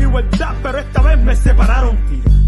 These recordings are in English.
igualdad, pero esta vez me separaron.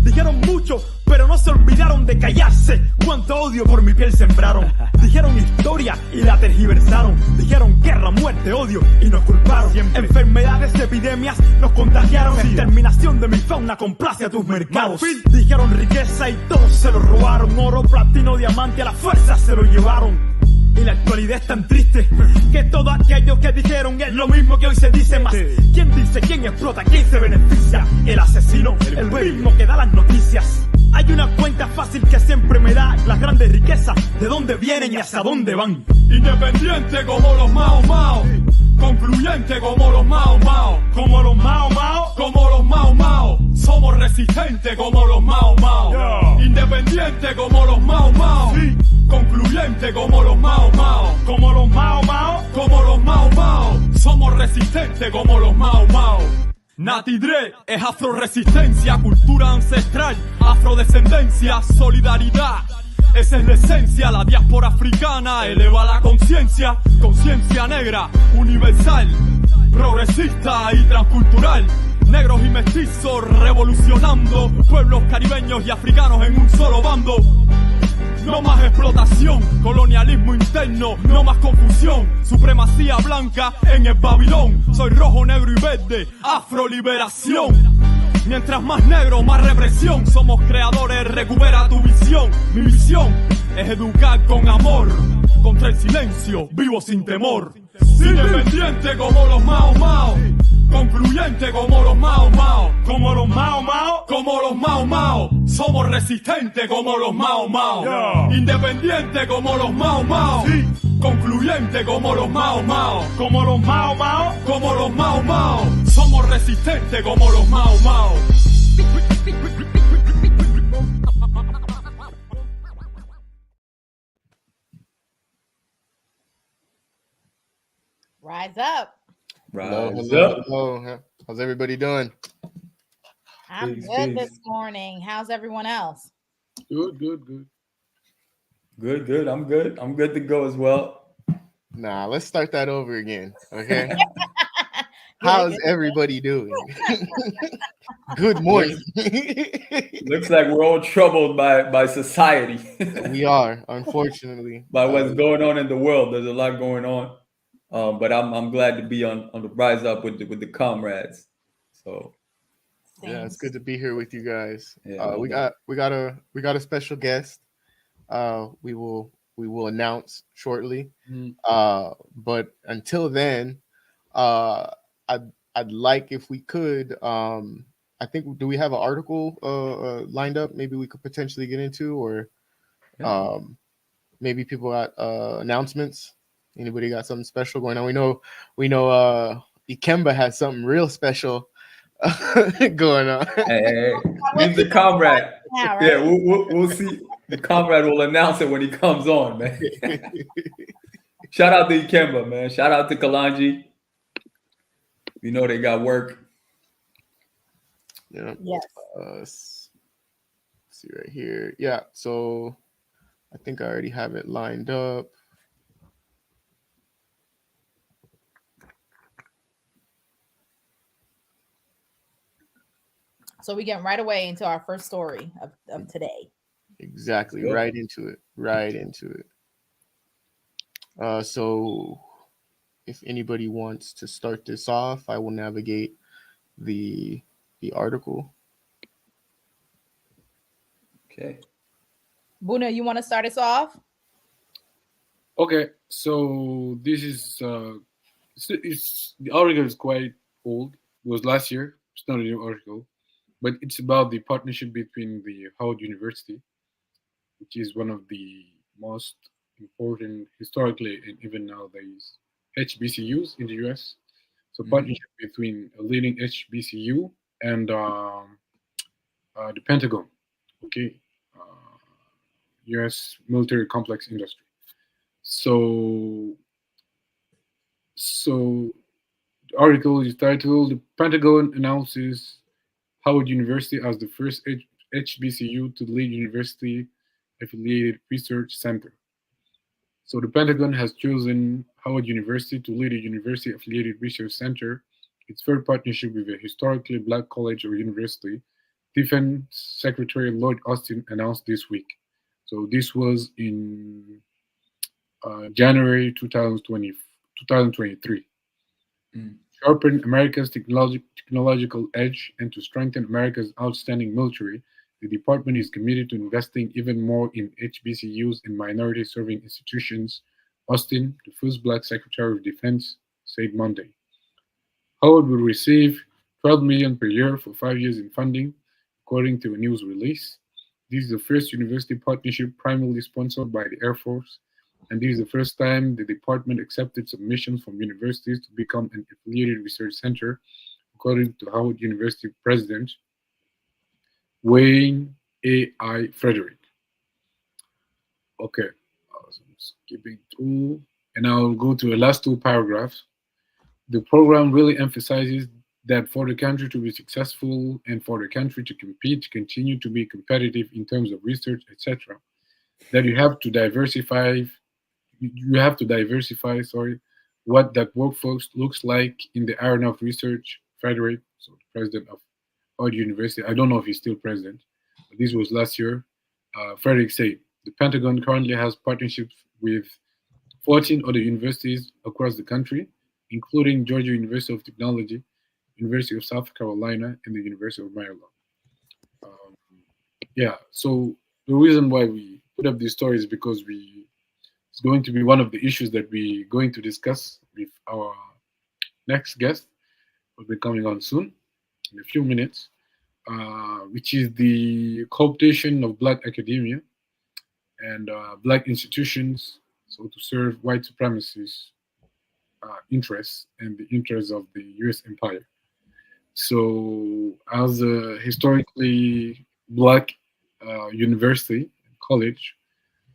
Dijeron mucho, pero no se olvidaron de callarse. Cuánto odio por mi piel sembraron. Dijeron historia y la tergiversaron. Dijeron guerra, muerte, odio y nos culparon. Siempre. Enfermedades, epidemias nos contagiaron. Exterminación de mi fauna complace a tus mercados. Dijeron riqueza y todos se lo robaron. Oro, platino, diamante, a la fuerza se lo llevaron. Y la actualidad es tan triste que todo aquello que dijeron es lo mismo que hoy se dice más. ¿Quién dice, quién explota, quién se beneficia? El asesino, el mismo que da las noticias. Hay una cuenta fácil que siempre me da las grandes riquezas, de dónde vienen y hacia dónde van. Independiente como los Mao Mao, concluyente como los Mao Mao, como los Mao Mao, como los Mao Mao. Somos resistentes como los Mao Mao, independiente como los Mao Mao, concluyente como los Mao Mao, como los Mao Mao, como los Mao Mao. Somos resistentes como los Mao Mao. Nati Dre es afroresistencia, cultura ancestral, afrodescendencia, solidaridad. Esa es la esencia, la diáspora africana eleva la conciencia, conciencia negra, universal, progresista y transcultural. Negros y mestizos revolucionando, pueblos caribeños y africanos en un solo bando. No más explotación, colonialismo interno, no más confusión, supremacía blanca en el Babilón. Soy rojo, negro y verde, afroliberación. Mientras más negro, más represión. Somos creadores, recupera tu visión. Mi misión es educar con amor, contra el silencio, vivo sin temor. Independiente como los Mao Mao, concluyente como los Mao Mao, como los Mao Mao, como los Mao Mao. Somos resistentes como los Mao Mao, independiente como los Mao Mao, concluyente como los Mao Mao, como los Mao Mao, como los Mao Mao. Somos resistentes como los Mao Mao. Rise up. Hello. How's everybody doing? I'm good this morning. How's everyone else? Good. I'm good to go as well. Nah, let's start that over again. Okay. How's everybody doing? Good morning. Looks like we're all troubled by society. We are, unfortunately. By what's going on in the world. There's a lot going on. But I'm glad to be on the rise up with the comrades. So yeah, it's good to be here with you guys. Yeah, we got a special guest. We will announce shortly. But until then, I'd like, if we could, I think, do we have an article lined up? Maybe we could potentially get into, or maybe people got announcements. Anybody got something special going on? We know Ikemba has something real special going on. Hey. He's the comrade. Yeah, right? Yeah, we'll see. The comrade will announce it when he comes on, man. Shout out to Ikemba, man. Shout out to Kalanji. We know they got work. Yeah. Yes. Let's see right here. Yeah. So I think I already have it lined up. So we get right away into our first story of today. Exactly. Yep. Right into it. So if anybody wants to start this off, I will navigate the article. Okay. Buna, you want to start us off? Okay, so this is the article is quite old. It was last year. It's not a new article, but it's about the partnership between the Howard University, which is one of the most important historically and even nowadays HBCUs in the US. So partnership between a leading HBCU and the Pentagon, okay, US military complex industry. So the article is titled "The Pentagon Announces Howard University as the first HBCU to lead university-affiliated research center." So the Pentagon has chosen Howard University to lead a university-affiliated research center its third partnership with a historically black college or university, Defense Secretary Lloyd Austin announced this week. So this was in January 2023. Sharpen America's technological edge and to strengthen America's outstanding military, the department is committed to investing even more in HBCUs and minority-serving institutions, Austin, the first black Secretary of Defense, said Monday. Howard will receive $12 million per year for 5 years in funding, according to a news release. This is the first university partnership primarily sponsored by the Air Force, and this is the first time the department accepted submissions from universities to become an affiliated research center, according to Howard University President Wayne A.I. Frederick. Okay, so I'm skipping through, and I'll go to the last two paragraphs. The program really emphasizes that for the country to be successful and for the country to compete, to continue to be competitive in terms of research, etc., that you have to diversify. What that workforce looks like in the area of research. Frederick, so the president of Howard University, I don't know if he's still president, but this was last year. Frederick said the Pentagon currently has partnerships with 14 other universities across the country, including Georgia University of Technology, University of South Carolina, and the University of Maryland. So the reason why we put up this story is because it's going to be one of the issues that we're going to discuss with our next guest, who will be coming on soon, in a few minutes, which is the cooptation of Black academia and Black institutions, so to serve white supremacists' interests and the interests of the U.S. empire. So, as a historically Black university, college,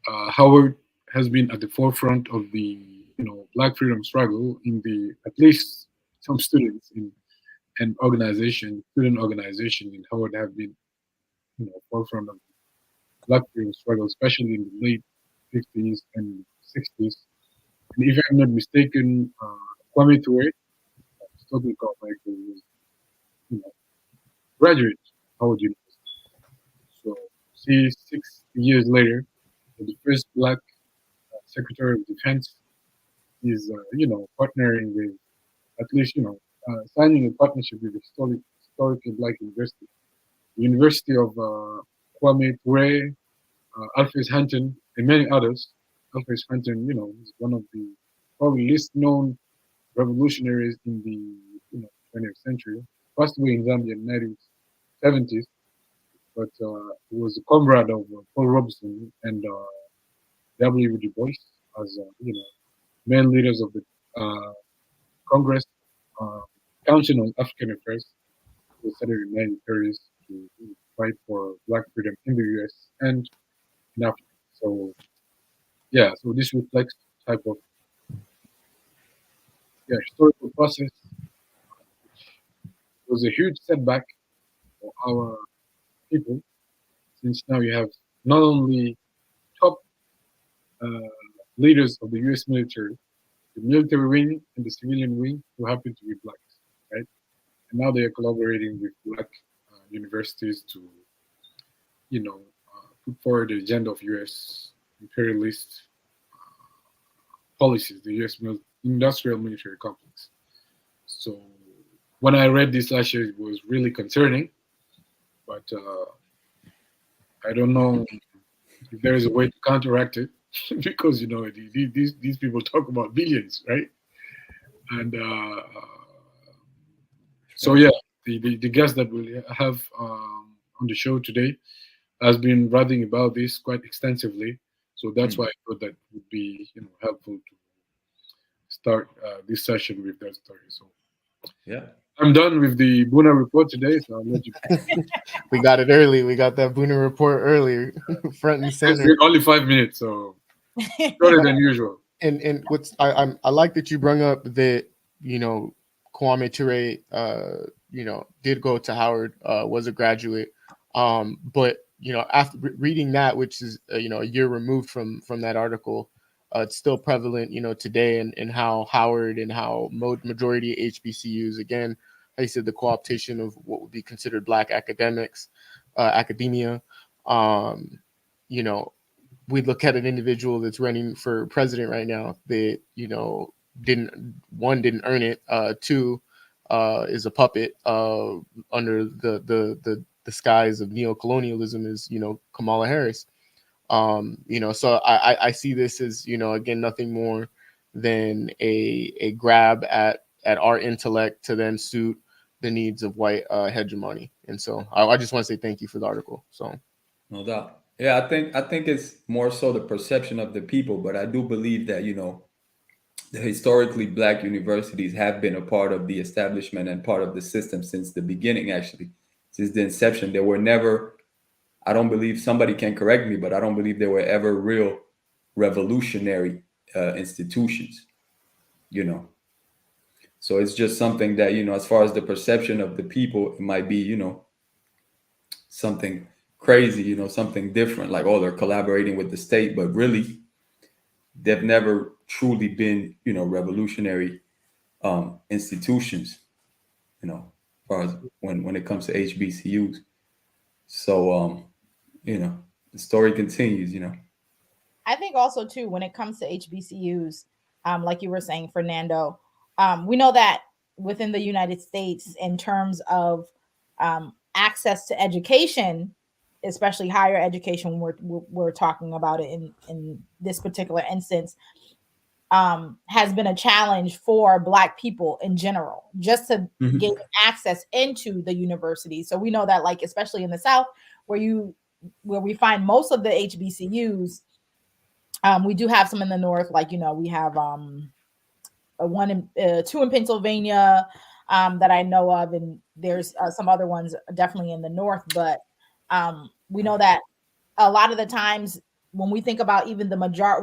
Howard has been at the forefront of the Black freedom struggle in at least some students in an student organization in Howard have been forefront of the Black freedom struggle, especially in the late 50s and 60s. And if I'm not mistaken, Kwame Ture, talking about was graduate Howard University. So see, 6 years later, the first Black Secretary of Defense is partnering with, at least signing a partnership with the historically Black university, the University of Kwame Ture, Alphonse Hunton, and many others. Alphonse Hunton, is one of the probably least known revolutionaries in the 20th century. Passed away in Zambia in the 1970s, but he was a comrade of Paul Robeson and W. Du Bois as main leaders of the Congress Council on African Affairs, who started in the 1930s to fight for Black freedom in the U.S. and in Africa. So this reflects the type of historical process, which was a huge setback for our people, since now you have not only top leaders of the U.S. military, the military wing and the civilian wing, who happen to be Blacks, right? And now they are collaborating with Black universities to, put forward the agenda of U.S. imperialist policies, the U.S. industrial military complex. So when I read this last year, it was really concerning, but I don't know if there is a way to counteract it, because these people talk about billions, right? And the guest that we'll have on the show today has been writing about this quite extensively. So that's why I thought that would be helpful to start this session with that story. So I'm done with the Buna report today, so I'll let you. We got it early. We got that Buna report earlier, front and center. Only 5 minutes, so shorter than usual. And what's I like that you brought up that Kwame Ture did go to Howard, was a graduate, but after reading that, which is a year removed from that article, it's still prevalent, today, and how Howard and how majority of HBCUs, again, I said the co-optation of what would be considered Black academia. We look at an individual that's running for president right now that, didn't earn it. Two, is a puppet under the skies of neocolonialism is, Kamala Harris. So I see this as, again, nothing more than a grab at our intellect to then suit the needs of white hegemony. And so I just want to say thank you for the article. So no doubt. Yeah, I think it's more so the perception of the people, but I do believe that, the historically Black universities have been a part of the establishment and part of the system since the beginning, actually, since the inception. There were never, I don't believe, somebody can correct me, but I don't believe there were ever real revolutionary institutions, So it's just something that, as far as the perception of the people, it might be, something crazy, something different, like, oh, they're collaborating with the state, but really they've never truly been, revolutionary institutions, as far as when it comes to HBCUs. So, the story continues, I think also too, when it comes to HBCUs, like you were saying, Fernando, we know that within the United States, in terms of access to education, especially higher education, we're talking about it in this particular instance, has been a challenge for Black people in general, just to gain access into the university. So we know that, like, especially in the South, where we find most of the HBCUs, we do have some in the North, like, we have two in Pennsylvania that I know of, and there's some other ones definitely in the North. But we know that a lot of the times when we think about even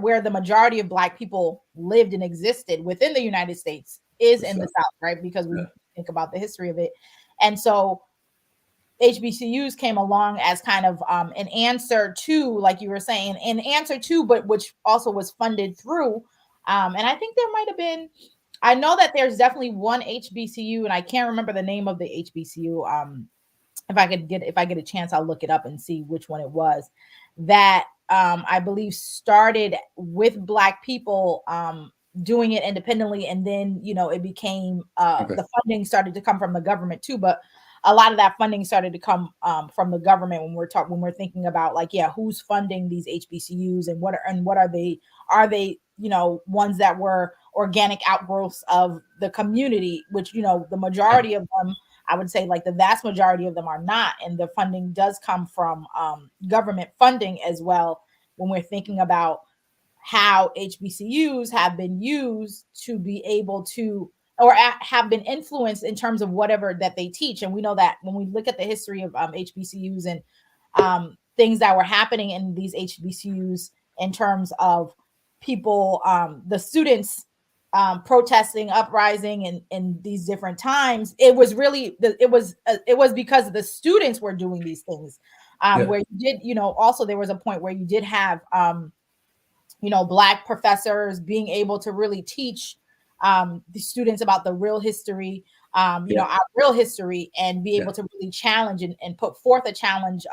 where the majority of Black people lived and existed within the United States is in the South, right? Because we think about the history of it. And so HBCUs came along as kind of an answer to, like you were saying, but which also was funded through. And I think there might have been, I know that there's definitely one HBCU, and I can't remember the name of the HBCU. If I get a chance, I'll look it up and see which one it was, that I believe started with Black people doing it independently, and then it became the funding started to come from the government too. But a lot of that funding started to come from the government when we're thinking about, like, who's funding these HBCUs, and what are they? Are they ones that were organic outgrowths of the community, which the majority of them, I would say, like, the vast majority of them are not, and the funding does come from government funding as well. When we're thinking about how HBCUs have been used to be able to, or have been influenced in terms of whatever that they teach. And we know that when we look at the history of HBCUs and things that were happening in these HBCUs in terms of people, the students protesting, uprising in these different times, it was really, it was because the students were doing these things, where you did, also there was a point where you did have, Black professors being able to really teach the students about the real history, our real history, and be able to really challenge and put forth a challenge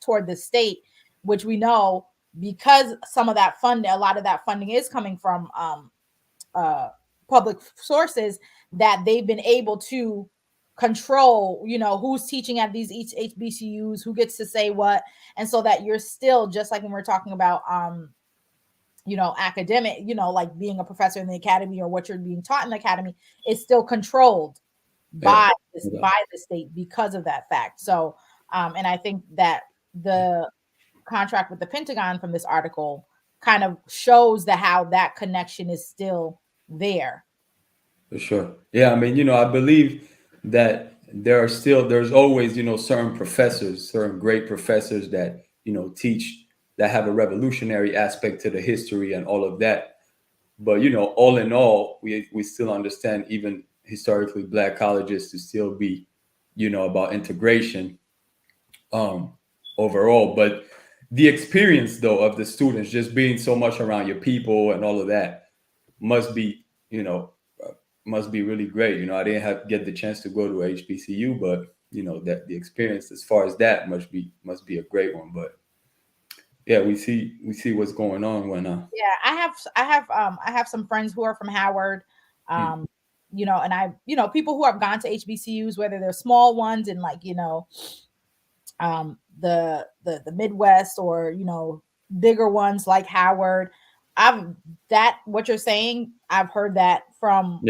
toward the state, which we know, because a lot of that funding is coming from public sources, that they've been able to control, who's teaching at these HBCUs, who gets to say what. And so that you're still, just like when we're talking about academic, like being a professor in the academy, or what you're being taught in the academy, is still controlled by the state because of that fact. So and I think that the contract with the Pentagon from this article kind of shows how that connection is still there. For sure. Yeah, I mean, I believe that there's always, certain professors, certain great professors that, teach, that have a revolutionary aspect to the history and all of that. But, all in all, we still understand even historically Black colleges to still be, about integration overall. But the experience though of the students just being so much around your people and all of that must be, must be really great. I didn't get the chance to go to HBCU, but that the experience as far as that must be a great one. But yeah, we see what's going on when Yeah, I have some friends who are from Howard. And people who have gone to HBCUs, whether they're small ones in like, the Midwest or, bigger ones like Howard. What you're saying, I've heard that from,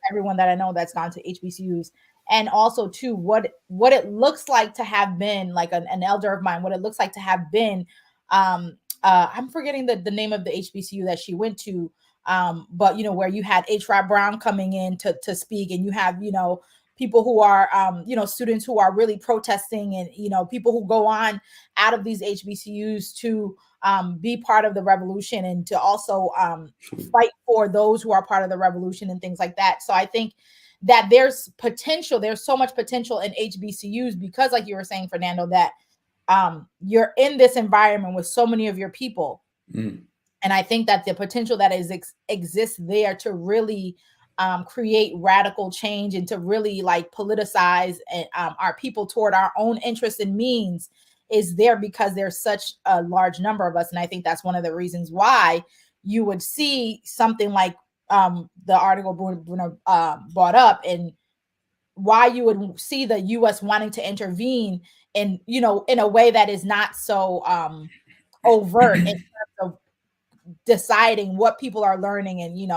everyone that I know that's gone to HBCUs. And also too, what it looks like to have been like an elder of mine, what it looks like to have been, I'm forgetting the name of the HBCU that she went to. But where you had H. Rod Brown coming in to speak, and you have, people who are, students who are really protesting, and, people who go on out of these HBCUs to be part of the revolution, and to also fight for those who are part of the revolution and things like that. So I think that there's so much potential in HBCUs, because like you were saying, Fernando, that you're in this environment with so many of your people. And I think that the potential that exists there to really create radical change, and to really like politicize our people toward our own interests and means is there, because there's such a large number of us. And I think that's one of the reasons why you would see something like the article Bruno brought up, and why you would see the U.S. wanting to intervene in a way that is not so overt in terms of deciding what people are learning, and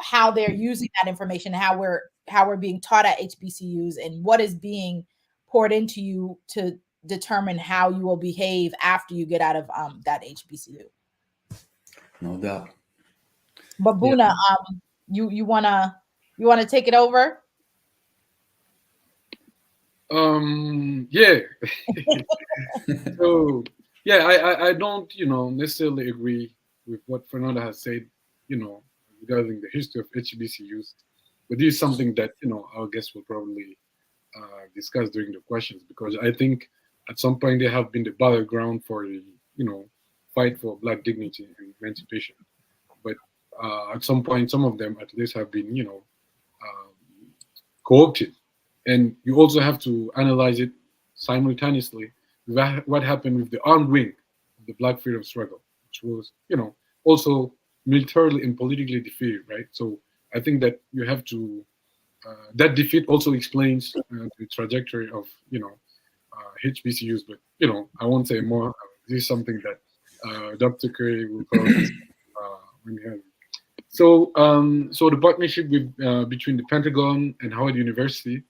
how they're using that information, how we're being taught at HBCUs, and what is being poured into you to determine how you will behave after you get out of that HBCU. No doubt. But Buna, you wanna take it over? Yeah. So yeah, I don't necessarily agree with what Fernando has said, regarding the history of HBCUs, but this is something that our guests will probably discuss during the questions, because I think at some point they have been the battleground for the fight for Black dignity and emancipation, but at some point some of them at least have been co-opted. And you also have to analyze it simultaneously with what happened with the armed wing of the Black freedom struggle, which was, also militarily and politically defeated, right? So I think that you have to, that defeat also explains the trajectory of, HBCUs, but, I won't say more. This is something that Dr. Curry will probably when we have it. So, so the partnership between the Pentagon and Howard University,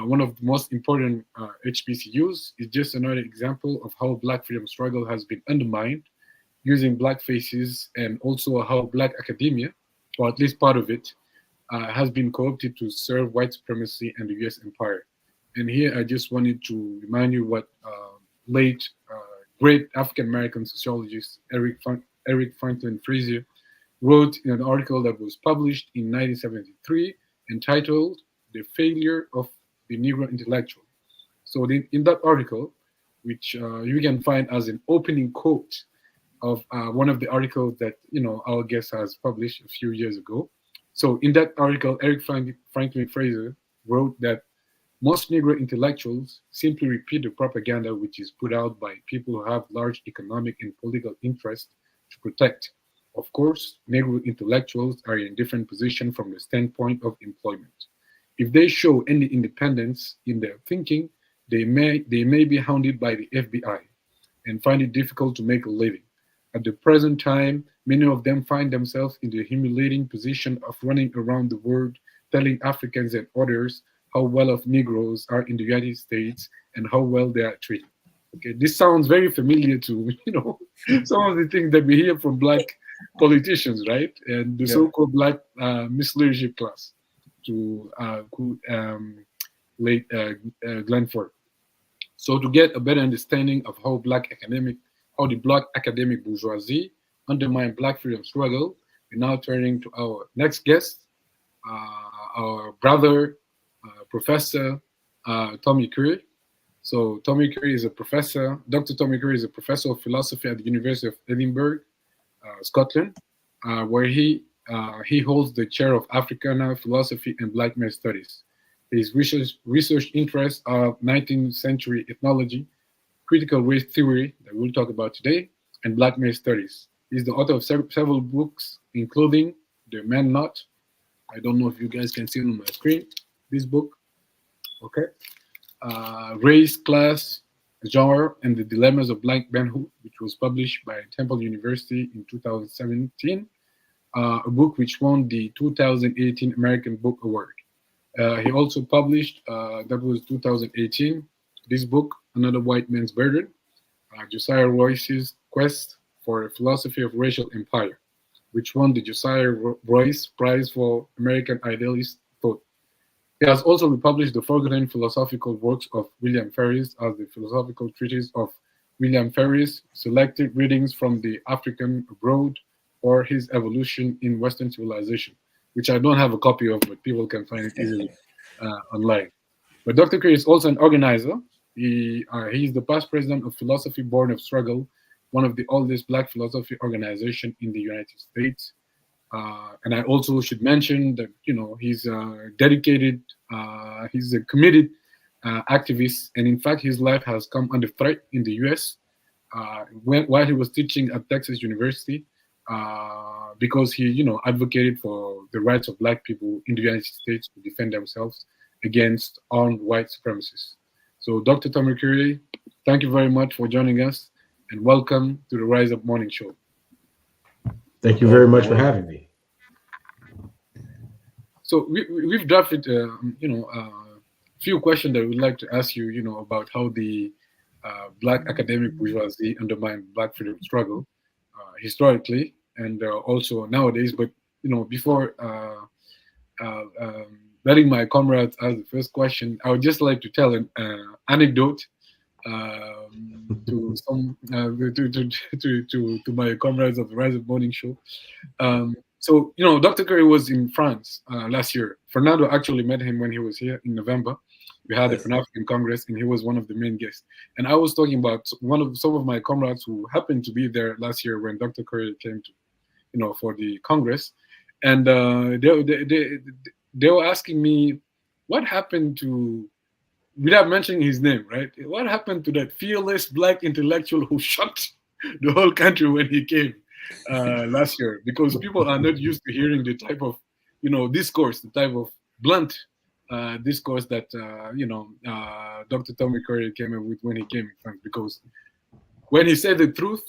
one of the most important HBCUs, is just another example of how Black freedom struggle has been undermined using Black faces, and also how Black academia, or at least part of it, has been co-opted to serve white supremacy and the US empire. And here I just wanted to remind you what late great African-American sociologist Eric Franklin Frazier wrote in an article that was published in 1973 entitled "The Failure of the Negro Intellectual." So in that article, which you can find as an opening quote of one of the articles that our guest has published a few years ago. So in that article, Eric Franklin Frazier wrote that most Negro intellectuals simply repeat the propaganda which is put out by people who have large economic and political interest to protect. Of course, Negro intellectuals are in a different position from the standpoint of employment. If they show any independence in their thinking, they may be hounded by the FBI and find it difficult to make a living. At the present time, many of them find themselves in the humiliating position of running around the world telling Africans and others how well off Negroes are in the United States and how well they are treated. Okay, this sounds very familiar to some of the things that we hear from Black politicians, right? And the so-called Black misleadership class, to late Glenn Ford. So to get a better understanding of how the Black academic bourgeoisie undermined Black freedom struggle, we're now turning to our next guest, our brother, Professor Tommy Curry. So Tommy Curry is a professor. Dr. Tommy Curry is a professor of philosophy at the University of Edinburgh, Scotland, where he holds the chair of Africana philosophy and Black male studies. His research interests are 19th century ethnology, critical race theory that we'll talk about today, and Black male studies. He's the author of several books, including The Man Not. I don't know if you guys can see it on my screen. This book, okay. Race, Class, Genre, and the Dilemmas of Black Manhood, which was published by Temple University in 2017, a book which won the 2018 American Book Award. He also published, that was 2018, this book, Another White Man's Burden, Josiah Royce's Quest for a Philosophy of Racial Empire, which won the Josiah Royce Prize for American Idealist Thought. He has also republished the forgotten philosophical works of William Ferris as the Philosophical Treatise of William Ferris, Selected Readings from the African Abroad, or His Evolution in Western Civilization, which I don't have a copy of, but people can find it easily online. But Dr. Curry is also an organizer. He is the past president of Philosophy Born of Struggle, one of the oldest Black philosophy organization in the United States. And I also should mention that, he's dedicated, he's a committed activist, and in fact, his life has come under threat in the U.S. While he was teaching at Texas University, because he, advocated for the rights of Black people in the United States to defend themselves against armed white supremacists. So, Dr. Tommy Curry, thank you very much for joining us, and welcome to the Rise Up Morning Show. Thank you very much for having me. So we've drafted, a few questions that we'd like to ask you, about how the Black academic bourgeoisie undermined Black freedom struggle historically and also nowadays. But before letting my comrades ask the first question, I would just like to tell an anecdote to some to my comrades of the Rise Up Morning Show. So Dr. Curry was in France last year. Fernando actually met him when he was here in November. We had a Pan-African Congress, and he was one of the main guests. And I was talking about some of my comrades who happened to be there last year when Dr. Curry came to, for the Congress, and they were asking me what happened to, without mentioning his name, right? What happened to that fearless Black intellectual who shocked the whole country when he came last year? Because people are not used to hearing the type of, discourse, the type of blunt discourse that, Dr. Tommy Curry came up with when he came in France. Because when he said the truth,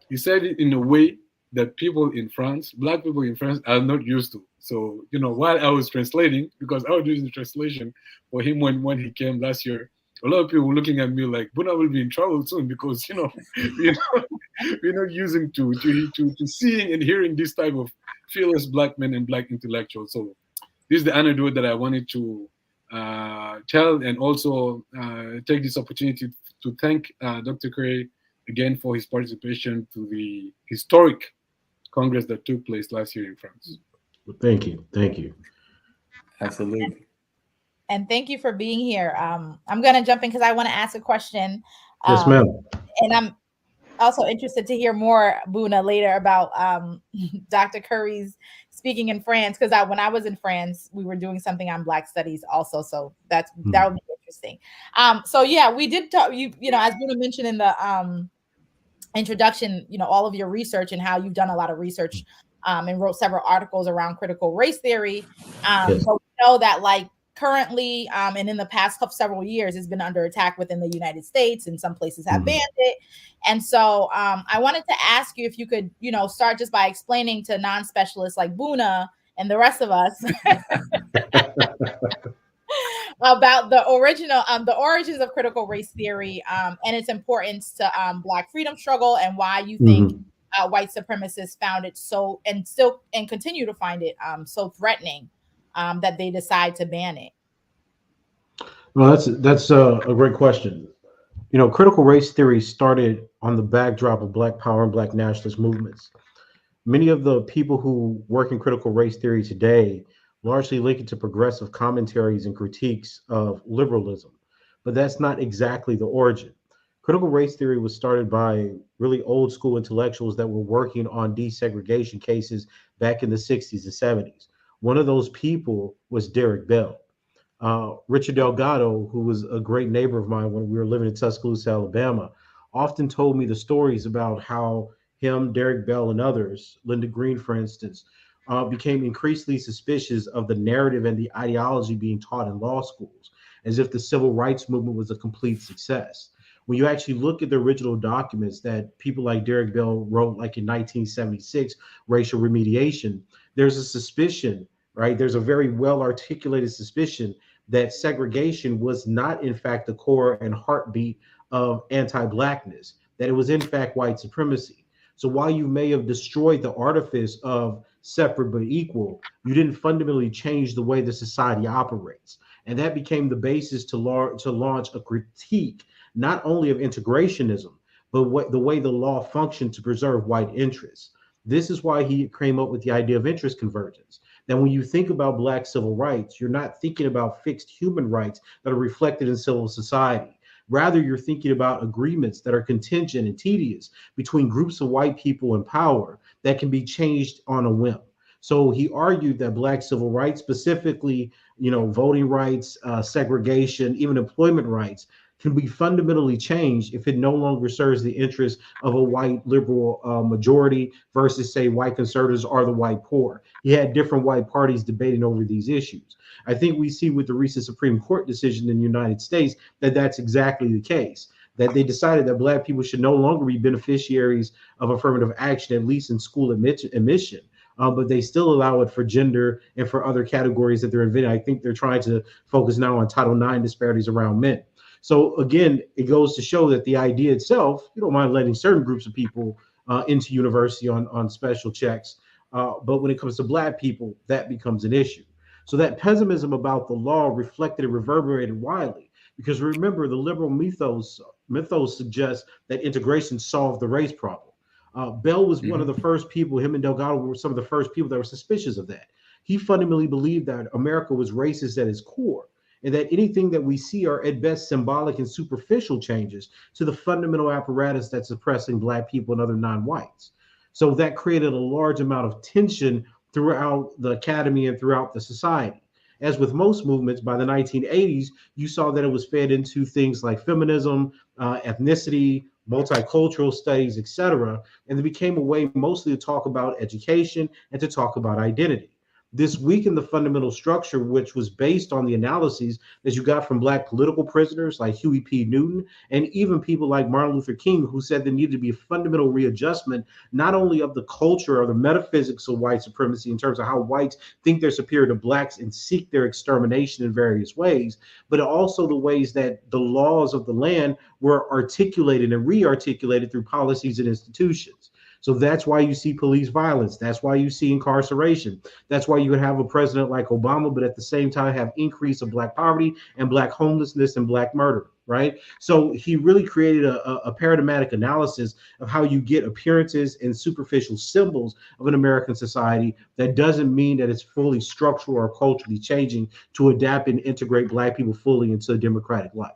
he said it in a way that people in France, Black people in France, are not used to. So, while I was translating, because I was doing the translation for him when he came last year, a lot of people were looking at me like, Buna will be in trouble soon because, we're not using to seeing and hearing this type of fearless Black men and Black intellectuals. So this is the anecdote that I wanted to tell, and also take this opportunity to thank Dr. Curry again for his participation to the historic Congress that took place last year in France. Well, thank you. Absolutely. And thank you for being here. I'm going to jump in because I want to ask a question. Yes, ma'am. And I'm also interested to hear more, Buna, later about Dr. Curry's speaking in France, because when I was in France, we were doing something on Black studies also. So that would be interesting. So yeah, we did talk, as Buna mentioned in the introduction, all of your research and how you've done a lot of research and wrote several articles around critical race theory. Yes. So we know that currently and in the past several years has been under attack within the United States, and some places have banned it. And so I wanted to ask you if you could, start just by explaining to non-specialists like Buna and the rest of us about the origins of critical race theory and its importance to Black freedom struggle, and why you think white supremacists found it so, and still and continue to find it so threatening that they decide to ban it. Well, that's a great question. Critical race theory started on the backdrop of Black power and Black nationalist movements. Many of the people who work in critical race theory today largely link it to progressive commentaries and critiques of liberalism. but that's not exactly the origin. Critical race theory was started by really old school intellectuals that were working on desegregation cases back in the 60s and 70s. One of those people was Derek Bell. Richard Delgado, who was a great neighbor of mine when we were living in Tuscaloosa, Alabama, often told me the stories about how him, Derek Bell, and others, Linda Green, for instance, became increasingly suspicious of the narrative and the ideology being taught in law schools, as if the civil rights movement was a complete success. When you actually look at the original documents that people like Derek Bell wrote, like in 1976, Racial Remediation, there's a suspicion, right? There's a very well articulated suspicion that segregation was not, in fact, the core and heartbeat of anti Blackness, that it was, in fact, white supremacy. So while you may have destroyed the artifice of separate but equal, you didn't fundamentally change the way the society operates. And that became the basis to launch a critique, not only of integrationism, but the way the law functioned to preserve white interests. This is why he came up with the idea of interest convergence. Now, when you think about Black civil rights, you're not thinking about fixed human rights that are reflected in civil society. Rather, you're thinking about agreements that are contingent and tedious between groups of white people in power that can be changed on a whim. So he argued that Black civil rights, specifically, voting rights, segregation, even employment rights, can be fundamentally changed if it no longer serves the interests of a white liberal majority versus, say, white conservatives or the white poor. He had different white parties debating over these issues. I think we see with the recent Supreme Court decision in the United States that that's exactly the case, that they decided that Black people should no longer be beneficiaries of affirmative action, at least in school admission. But they still allow it for gender and for other categories that they're inventing. I think they're trying to focus now on Title IX disparities around men. So again, it goes to show that the idea itself, you don't mind letting certain groups of people into university on special checks. But when it comes to Black people, that becomes an issue. So that pessimism about the law reflected and reverberated widely, because remember, the liberal mythos suggests that integration solved the race problem. Bell was one of the first people, him and Delgado were some of the first people that were suspicious of that. He fundamentally believed that America was racist at its core, and that anything that we see are at best symbolic and superficial changes to the fundamental apparatus that's oppressing Black people and other non-whites. So that created a large amount of tension throughout the academy and throughout the society. As with most movements, by the 1980s, you saw that it was fed into things like feminism, ethnicity, multicultural studies, etc. And it became a way mostly to talk about education and to talk about identity. This weakened the fundamental structure, which was based on the analyses that you got from Black political prisoners like Huey P. Newton, and even people like Martin Luther King, who said there needed to be a fundamental readjustment, not only of the culture or the metaphysics of white supremacy in terms of how whites think they're superior to Blacks and seek their extermination in various ways, but also the ways that the laws of the land were articulated and re-articulated through policies and institutions. So that's why you see police violence. That's why you see incarceration. That's why you would have a president like Obama, but at the same time have increase of Black poverty and Black homelessness and Black murder, right? So he really created a paradigmatic analysis of how you get appearances and superficial symbols of an American society that doesn't mean that it's fully structural or culturally changing to adapt and integrate Black people fully into a democratic life.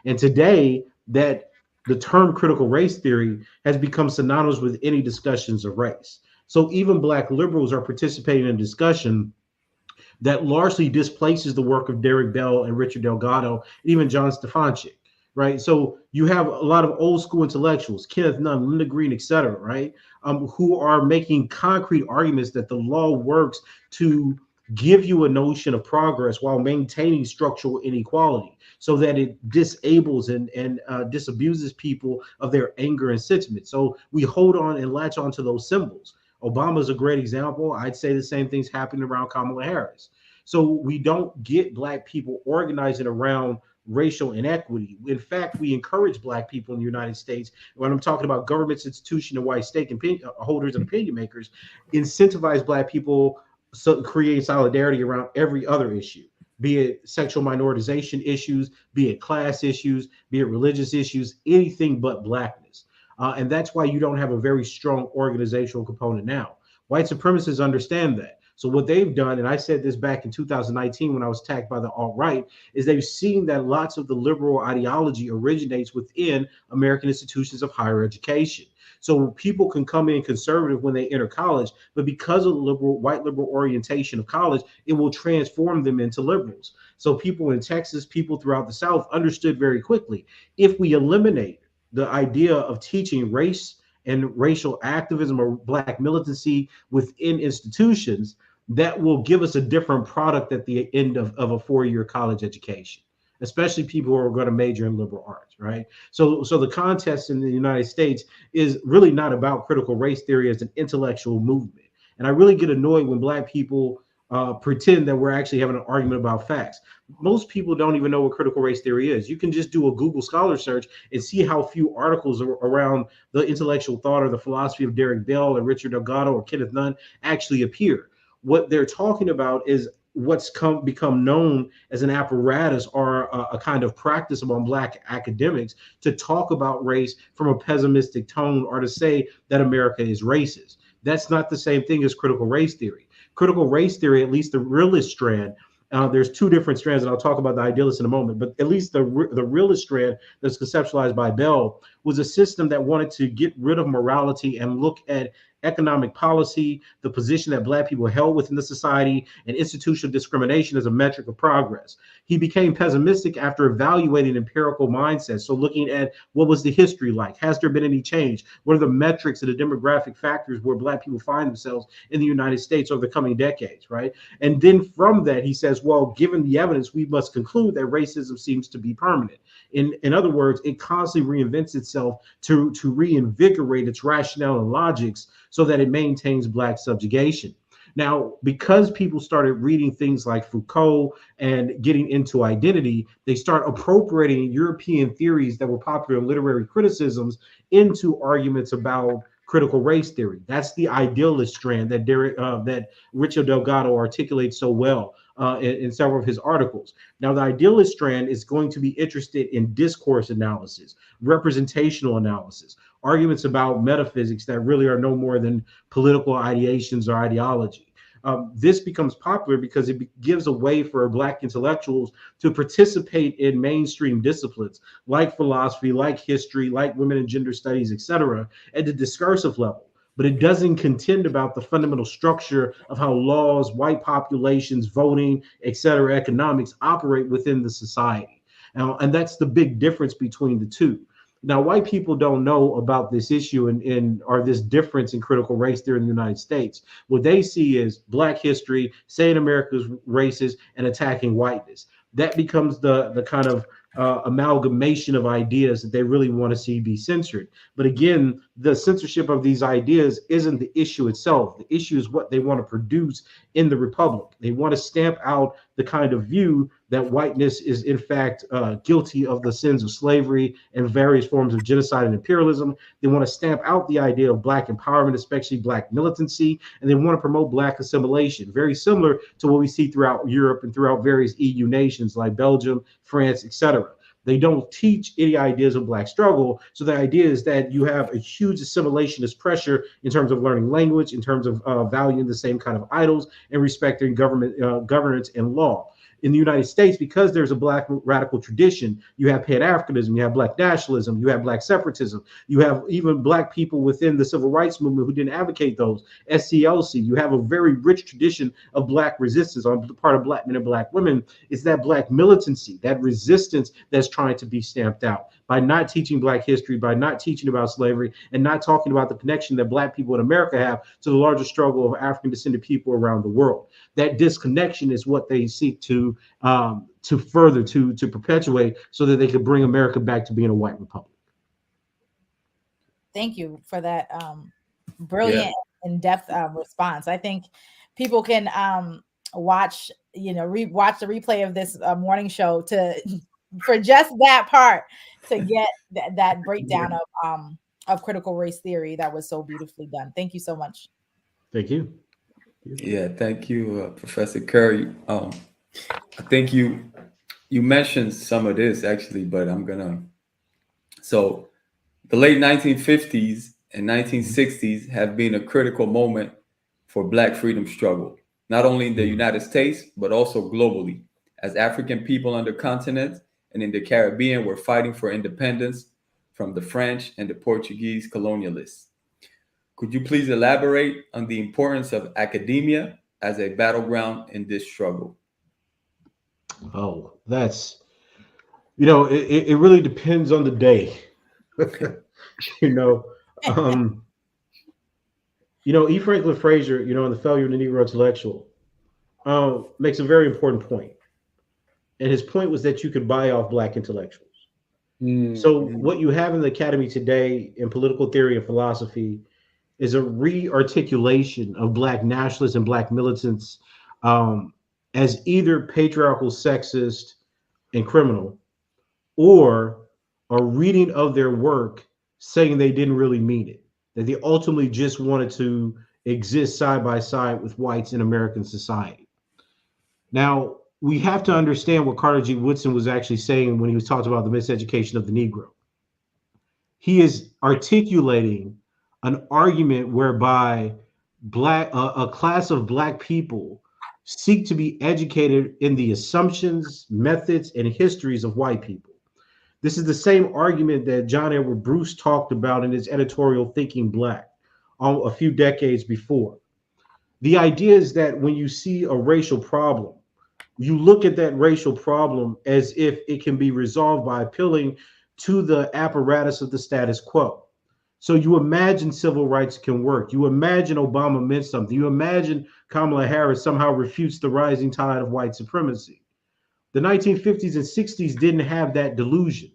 And today, that the term critical race theory has become synonymous with any discussions of race. So even Black liberals are participating in a discussion that largely displaces the work of Derek Bell and Richard Delgado, even John Stefanczyk, right? So you have a lot of old school intellectuals, Kenneth Nunn, Linda Green, et cetera, right? Who are making concrete arguments that the law works to give you a notion of progress while maintaining structural inequality, so that it disables and disabuses people of their anger and sentiment. So we hold on and latch on to those symbols. Obama's a great example. I'd say the same thing's happening around Kamala Harris. So we don't get Black people organizing around racial inequity. In fact, we encourage Black people in the United States, when I'm talking about governments, institutions, and white stake holders and opinion makers, incentivize Black people, so create solidarity around every other issue, be it sexual minoritization issues, be it class issues, be it religious issues, anything but Blackness. And that's why you don't have a very strong organizational component now. White supremacists understand that. So what they've done, and I said this back in 2019 when I was attacked by the alt-right, is they've seen that lots of the liberal ideology originates within American institutions of higher education. So people can come in conservative when they enter college, but because of the white liberal orientation of college, it will transform them into liberals. So people in Texas, people throughout the South understood very quickly, if we eliminate the idea of teaching race and racial activism or black militancy within institutions, that will give us a different product at the end of a 4-year college education, especially people who are going to major in liberal arts, right? So the contest in the United States is really not about critical race theory as an intellectual movement. And I really get annoyed when black people pretend that we're actually having an argument about facts. Most people don't even know what critical race theory is. You can just do a Google Scholar search and see how few articles around the intellectual thought or the philosophy of Derek Bell or Richard Delgado or Kenneth Nunn actually appear. What they're talking about is what's become known as an apparatus or a kind of practice among black academics to talk about race from a pessimistic tone or to say that America is racist. That's not the same thing as critical race theory. Critical race theory, at least the realist strand, there's two different strands, and I'll talk about the idealist in a moment, but at least the realist strand that's conceptualized by Bell was a system that wanted to get rid of morality and look at economic policy, the position that black people held within the society, and institutional discrimination as a metric of progress. He became pessimistic after evaluating empirical mindsets. So looking at what was the history like? Has there been any change? What are the metrics and the demographic factors where black people find themselves in the United States over the coming decades, right? And then from that, he says, well, given the evidence, we must conclude that racism seems to be permanent. In other words, it constantly reinvents itself to reinvigorate its rationale and logics so that it maintains black subjugation. Now, because people started reading things like Foucault and getting into identity, they start appropriating European theories that were popular in literary criticisms into arguments about critical race theory. That's the idealist strand that Richard Delgado articulates so well in several of his articles. Now, the idealist strand is going to be interested in discourse analysis, representational analysis, arguments about metaphysics that really are no more than political ideations or ideology. This becomes popular because it gives a way for black intellectuals to participate in mainstream disciplines like philosophy, like history, like women and gender studies, etc., at the discursive level. But it doesn't contend about the fundamental structure of how laws, white populations, voting, etc., economics operate within the society. And that's the big difference between the two. Now, white people don't know about this issue or this difference in critical race theory in the United States. What they see is black history, saying America's racist, and attacking whiteness. That becomes the kind of amalgamation of ideas that they really want to see be censored. But again, the censorship of these ideas isn't the issue itself. The issue is what they want to produce in the Republic. They want to stamp out the kind of view that whiteness is in fact guilty of the sins of slavery and various forms of genocide and imperialism. They want to stamp out the idea of black empowerment, especially black militancy, and they want to promote black assimilation, very similar to what we see throughout Europe and throughout various EU nations like Belgium, France, etc. They don't teach any ideas of black struggle. So the idea is that you have a huge assimilationist pressure in terms of learning language, in terms of valuing the same kind of idols and respecting government governance and law. In the United States, because there's a black radical tradition, you have Pan-Africanism, you have black nationalism, you have black separatism, you have even black people within the civil rights movement who didn't advocate those, SCLC. You have a very rich tradition of black resistance on the part of black men and black women. It's that black militancy, that resistance that's trying to be stamped out by not teaching black history, by not teaching about slavery, and not talking about the connection that black people in America have to the larger struggle of African descended people around the world. That disconnection is what they seek to further to perpetuate so that they could bring America back to being a white republic. Thank you for that brilliant in-depth response. I think people can watch the replay of this morning show for just that part to get that breakdown of critical race theory that was so beautifully done. Thank you so much. Thank you. Yeah, thank you, Professor Curry. I think you mentioned some of this actually, but so the late 1950s and 1960s have been a critical moment for Black freedom struggle. not only in the United States, but also globally, as African people on the continent and in the Caribbean were fighting for independence from the French and the Portuguese colonialists. Could you please elaborate on the importance of academia as a battleground in this struggle? Oh, that's, it really depends on the day. you know, um, E. Franklin Frazier, in The Failure of the Negro Intellectual, makes a very important point. And his point was that you could buy off Black intellectuals. So what you have in the academy today in political theory and philosophy is a re-articulation of Black nationalists and Black militants as either patriarchal, sexist, and criminal, or a reading of their work saying they didn't really mean it, that they ultimately just wanted to exist side by side with whites in American society. Now, we have to understand what Carter G. Woodson was actually saying when he was talking about the miseducation of the Negro. He is articulating an argument whereby a class of Black people seek to be educated in the assumptions, methods, and histories of white people. This is the same argument that John Edward Bruce talked about in his editorial Thinking Black a few decades before. The idea is that when you see a racial problem, you look at that racial problem as if it can be resolved by appealing to the apparatus of the status quo. So you imagine civil rights can work. You imagine Obama meant something. You imagine Kamala Harris somehow refutes the rising tide of white supremacy. The 1950s and 60s didn't have that delusion.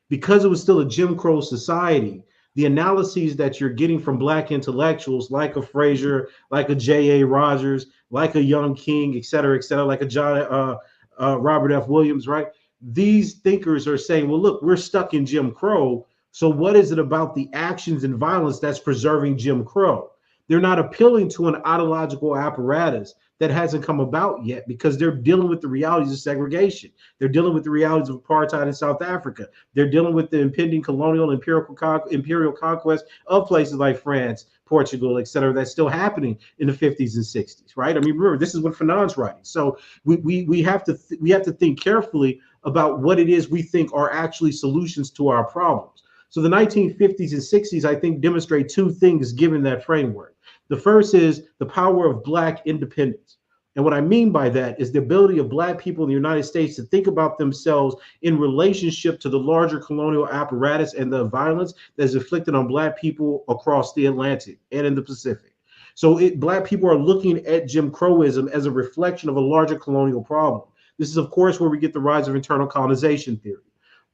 Because it was still a Jim Crow society, the analyses that you're getting from Black intellectuals like a Frazier, like a J.A. Rogers, like a Young King, et cetera, like a John Robert F. Williams, right? These thinkers are saying, well, look, we're stuck in Jim Crow. So what is it about the actions and violence that's preserving Jim Crow? They're not appealing to an ideological apparatus that hasn't come about yet because they're dealing with the realities of segregation. They're dealing with the realities of apartheid in South Africa. They're dealing with the impending colonial and imperial conquest of places like France, Portugal, et cetera, that's still happening in the 50s and 60s, right? I mean, remember, this is what Fanon's writing. So we have to think carefully about what it is we think are actually solutions to our problems. So the 1950s and 60s, I think, demonstrate two things given that framework. The first is the power of Black independence. And what I mean by that is the ability of Black people in the United States to think about themselves in relationship to the larger colonial apparatus and the violence that is inflicted on Black people across the Atlantic and in the Pacific. So Black people are looking at Jim Crowism as a reflection of a larger colonial problem. This is, of course, where we get the rise of internal colonization theory.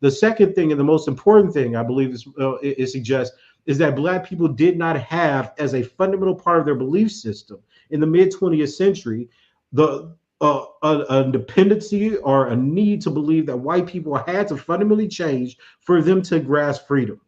The second thing, and the most important thing I believe it suggests, is that Black people did not have as a fundamental part of their belief system in the mid-20th century a dependency or a need to believe that white people had to fundamentally change for them to grasp freedom.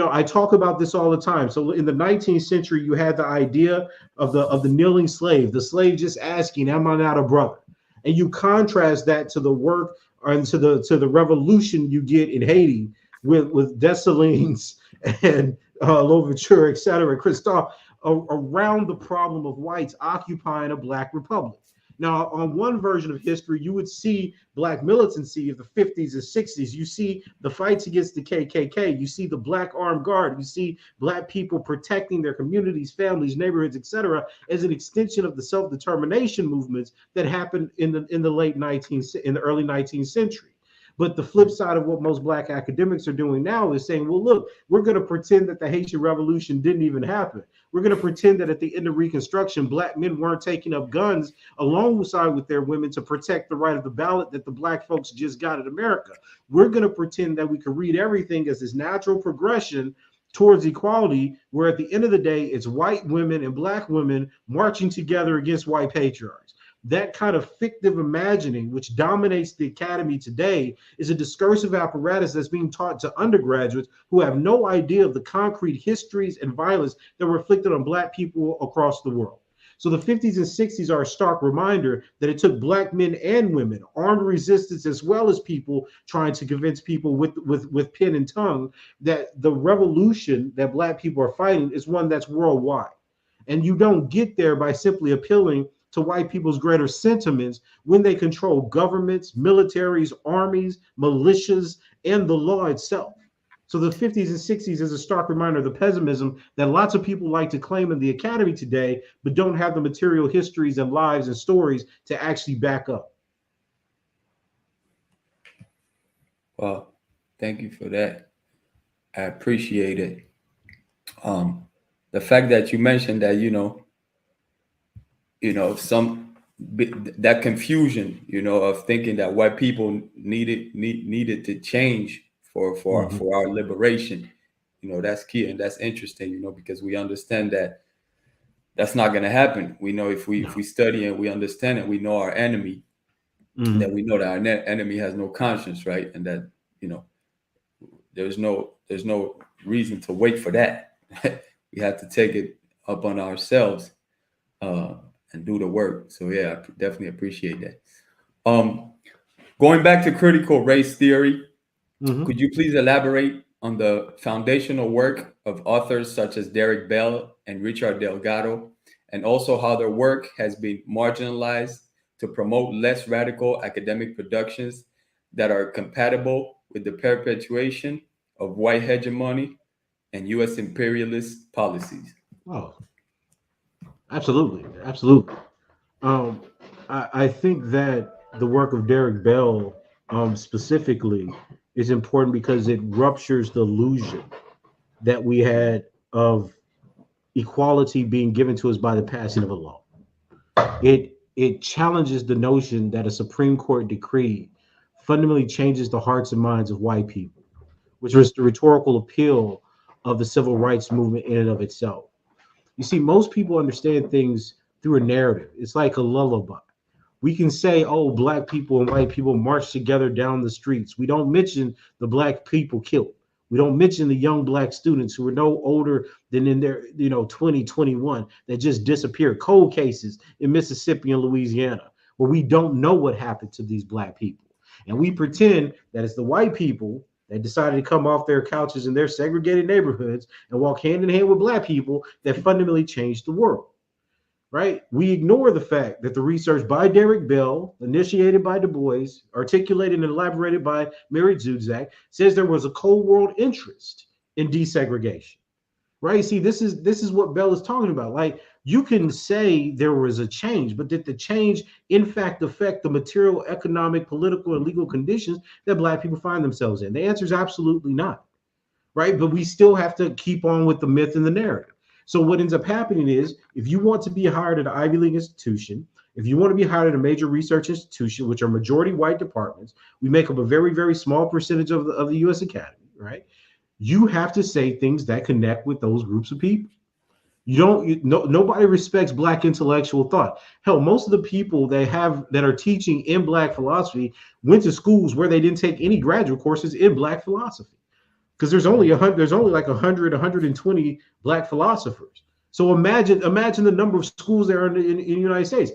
I talk about this all the time. So in the 19th century, you had the idea of the kneeling slave, the slave just asking, "Am I not a brother?" And you contrast that to the work and to the revolution you get in Haiti with Dessalines and Louverture, et cetera, Christophe, around the problem of whites occupying a Black republic. Now, on one version of history, you would see Black militancy of the 50s and 60s. You see the fights against the KKK. You see the Black Armed Guard. You see Black people protecting their communities, families, neighborhoods, et cetera, as an extension of the self-determination movements that happened in the early 19th century. But the flip side of what most Black academics are doing now is saying, well, look, we're going to pretend that the Haitian Revolution didn't even happen. We're going to pretend that at the end of Reconstruction, Black men weren't taking up guns alongside with their women to protect the right of the ballot that the Black folks just got in America. We're going to pretend that we could read everything as this natural progression towards equality, where at the end of the day, it's white women and Black women marching together against white patriarchs. That kind of fictive imagining, which dominates the academy today, is a discursive apparatus that's being taught to undergraduates who have no idea of the concrete histories and violence that were inflicted on Black people across the world. So the 50s and 60s are a stark reminder that it took Black men and women, armed resistance, as well as people trying to convince people with pen and tongue that the revolution that Black people are fighting is one that's worldwide. And you don't get there by simply appealing to white people's greater sentiments when they control governments, militaries, armies, militias, and the law itself. So the 50s and 60s is a stark reminder of the pessimism that lots of people like to claim in the academy today, but don't have the material histories and lives and stories to actually back up. Well, thank you for that. I appreciate it. The fact that you mentioned that, that confusion, of thinking that white people needed to change for our liberation, that's key, and that's interesting, because we understand that that's not going to happen. We know if we study and we understand and we know our enemy, that we know that our enemy has no conscience, right? And that there's no reason to wait for that. We have to take it up on ourselves and do the work. So yeah, I definitely appreciate that. Going back to critical race theory, could you please elaborate on the foundational work of authors such as Derek Bell and Richard Delgado, and also how their work has been marginalized to promote less radical academic productions that are compatible with the perpetuation of white hegemony and U.S. imperialist policies? Oh, absolutely. I think that the work of Derek Bell specifically is important because it ruptures the illusion that we had of equality being given to us by the passing of a law. It challenges the notion that a Supreme Court decree fundamentally changes the hearts and minds of white people, which was the rhetorical appeal of the civil rights movement in and of itself. You see, most people understand things through a narrative. It's like a lullaby. We can say, oh, black people and white people march together down the streets. We don't mention the black people killed. We don't mention the young black students who are no older than in their 2021 that just disappeared. Cold cases in Mississippi and Louisiana, where we don't know what happened to these black people. And we pretend that it's the white people that decided to come off their couches in their segregated neighborhoods and walk hand in hand with black people that fundamentally changed the world. Right? We ignore the fact that the research by Derek Bell, initiated by Du Bois, articulated and elaborated by Mary Zuzak, says there was a cold world interest in desegregation. Right? See, this is what Bell is talking about. Like, you can say there was a change, but did the change in fact affect the material, economic, political, and legal conditions that black people find themselves in? The answer is absolutely not. Right? But we still have to keep on with the myth and the narrative. So what ends up happening is, if you want to be hired at an Ivy League institution, if you want to be hired at a major research institution, which are majority white departments, we make up a very, very small percentage of the U.S. Academy, right? You have to say things that connect with those groups of people. Nobody respects black intellectual thought. Hell, most of the people that are teaching in black philosophy went to schools where they didn't take any graduate courses in black philosophy. Because there's only like 120 black philosophers. So imagine the number of schools there are in the United States.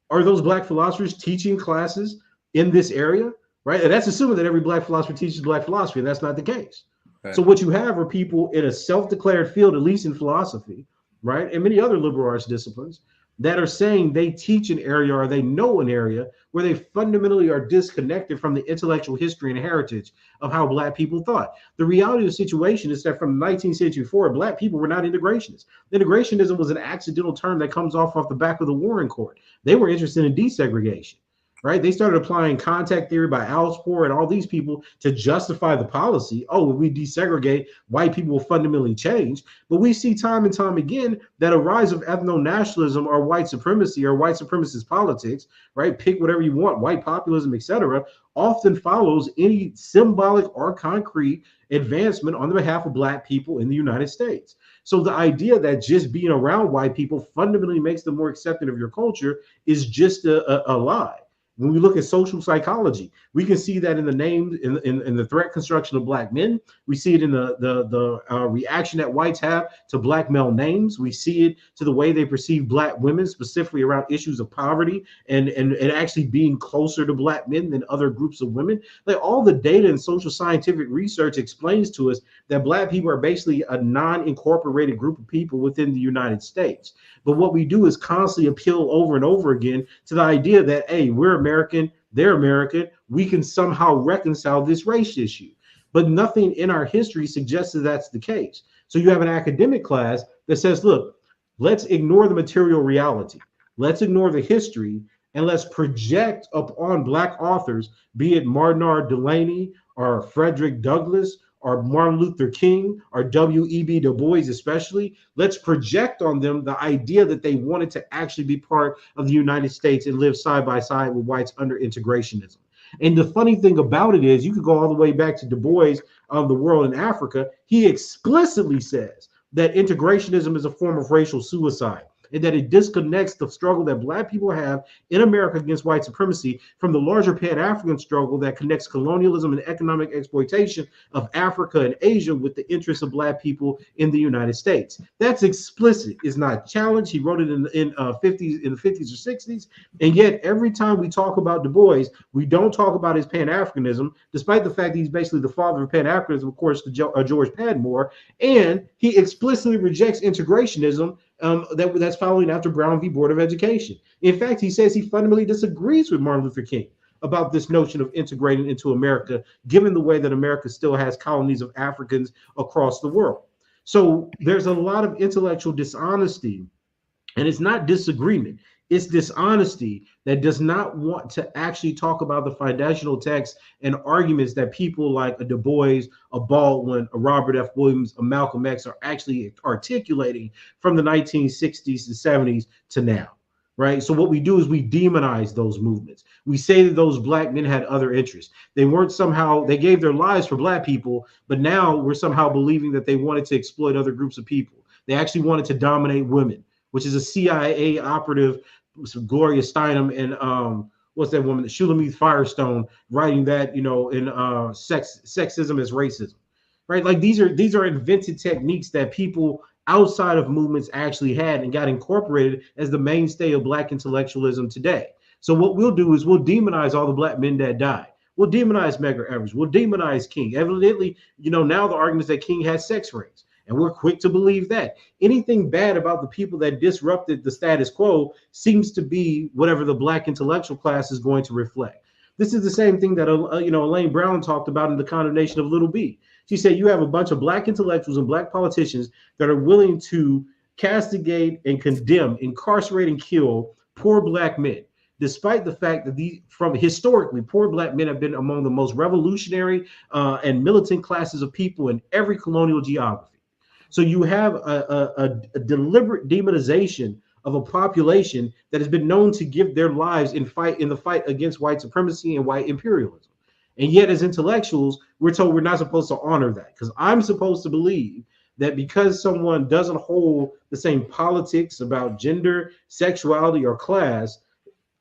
Are those black philosophers teaching classes in this area? Right? And that's assuming that every black philosopher teaches black philosophy, and that's not the case. Right. So what you have are people in a self-declared field, at least in philosophy, right, and many other liberal arts disciplines, that are saying they teach an area or they know an area where they fundamentally are disconnected from the intellectual history and heritage of how black people thought. The reality of the situation is that from the 19th century forward, black people were not integrationists. Integrationism was an accidental term that comes off the back of the Warren Court. They were interested in desegregation. Right? They started applying contact theory by Alspore and all these people to justify the policy. Oh, if we desegregate, white people will fundamentally change. But we see time and time again that a rise of ethno-nationalism or white supremacy or white supremacist politics, right? Pick whatever you want, white populism, etc., often follows any symbolic or concrete advancement on the behalf of black people in the United States. So the idea that just being around white people fundamentally makes them more accepting of your culture is just a lie. When we look at social psychology, we can see that in the name, in the threat construction of black men. We see it in the reaction that whites have to black male names. We see it to the way they perceive black women, specifically around issues of poverty and actually being closer to black men than other groups of women. Like, all the data and social scientific research explains to us that black people are basically a non-incorporated group of people within the United States. But what we do is constantly appeal over and over again to the idea that, hey, we're American, they're American, we can somehow reconcile this race issue. But nothing in our history suggests that that's the case. So you have an academic class that says, look, let's ignore the material reality, let's ignore the history, and let's project upon black authors, be it Martin Delany or Frederick Douglass or Martin Luther King or W.E.B. Du Bois especially, let's project on them the idea that they wanted to actually be part of the United States and live side by side with whites under integrationism. And the funny thing about it is, you could go all the way back to Du Bois of The World in Africa. He explicitly says that integrationism is a form of racial suicide, and that it disconnects the struggle that black people have in America against white supremacy from the larger Pan-African struggle that connects colonialism and economic exploitation of Africa and Asia with the interests of black people in the United States. That's explicit. It's not challenged. He wrote it in the 50s or 60s. And yet every time we talk about Du Bois, we don't talk about his Pan-Africanism, despite the fact that he's basically the father of Pan-Africanism, of course, to George Padmore. And he explicitly rejects integrationism that's following after Brown v. Board of Education. In fact, he says he fundamentally disagrees with Martin Luther King about this notion of integrating into America, given the way that America still has colonies of Africans across the world. So there's a lot of intellectual dishonesty, and it's not disagreement. It's dishonesty that does not want to actually talk about the foundational texts and arguments that people like a Du Bois, a Baldwin, a Robert F. Williams, a Malcolm X are actually articulating from the 1960s and 70s to now, right? So what we do is we demonize those movements. We say that those black men had other interests. They weren't somehow, they gave their lives for black people, but now we're somehow believing that they wanted to exploit other groups of people. They actually wanted to dominate women, which is a CIA operative, Gloria Steinem, and what's that woman, Shulamith Firestone, writing that, in sexism as racism, right? Like, these are invented techniques that people outside of movements actually had and got incorporated as the mainstay of black intellectualism today. So what we'll do is we'll demonize all the black men that died. We'll demonize Medgar Evers. We'll demonize King. Evidently, now the argument is that King had sex rings. And we're quick to believe that. Anything bad about the people that disrupted the status quo seems to be whatever the black intellectual class is going to reflect. This is the same thing that Elaine Brown talked about in The Condemnation of Little B. She said you have a bunch of black intellectuals and black politicians that are willing to castigate and condemn, incarcerate and kill poor black men, despite the fact that historically, poor black men have been among the most revolutionary and militant classes of people in every colonial geography. So you have a deliberate demonization of a population that has been known to give their lives in the fight against white supremacy and white imperialism. And yet, as intellectuals, we're told we're not supposed to honor that, because I'm supposed to believe that because someone doesn't hold the same politics about gender, sexuality, or class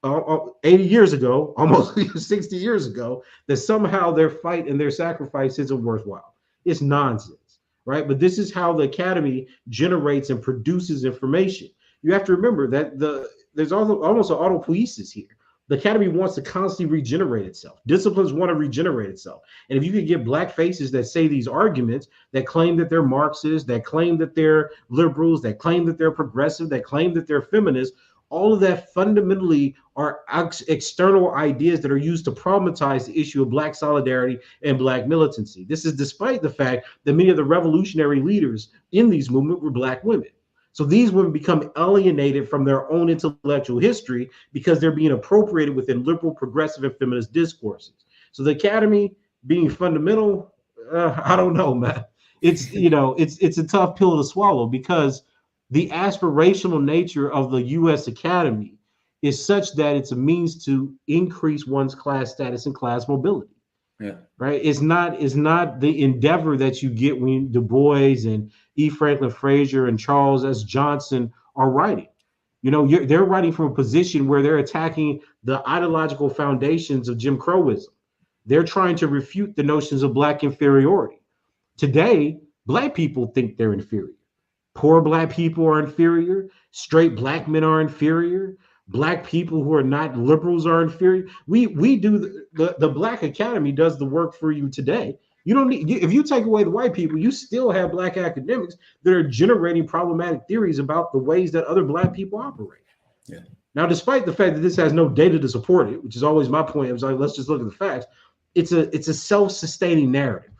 80 years ago, almost 60 years ago, that somehow their fight and their sacrifice isn't worthwhile. It's nonsense. Right? But this is how the academy generates and produces information. You have to remember that there's almost an autopoiesis here. The academy wants to constantly regenerate itself. Disciplines want to regenerate itself. And if you could get black faces that say these arguments, that claim that they're Marxists, that claim that they're liberals, that claim that they're progressive, that claim that they're feminists, all of that fundamentally are external ideas that are used to problematize the issue of black solidarity and black militancy. This is despite the fact that many of the revolutionary leaders in these movements were black women. So these women become alienated from their own intellectual history because they're being appropriated within liberal, progressive, and feminist discourses. So the academy being fundamental, I don't know, man. It's a tough pill to swallow, because the aspirational nature of the U.S. Academy is such that it's a means to increase one's class status and class mobility. Yeah. Right. It's not the endeavor that you get when Du Bois and E. Franklin Frazier and Charles S. Johnson are writing. You know, they're writing from a position where they're attacking the ideological foundations of Jim Crowism. They're trying to refute the notions of Black inferiority. Today, Black people think they're inferior. Poor Black people are inferior. Straight Black men are inferior. Black people who are not liberals are inferior. We do the Black Academy does the work for you today. You don't need, if you take away the white people, you still have Black academics that are generating problematic theories about the ways that other Black people operate. Yeah. Now, despite the fact that this has no data to support it, which is always my point, I was like, let's just look at the facts. It's a self-sustaining narrative.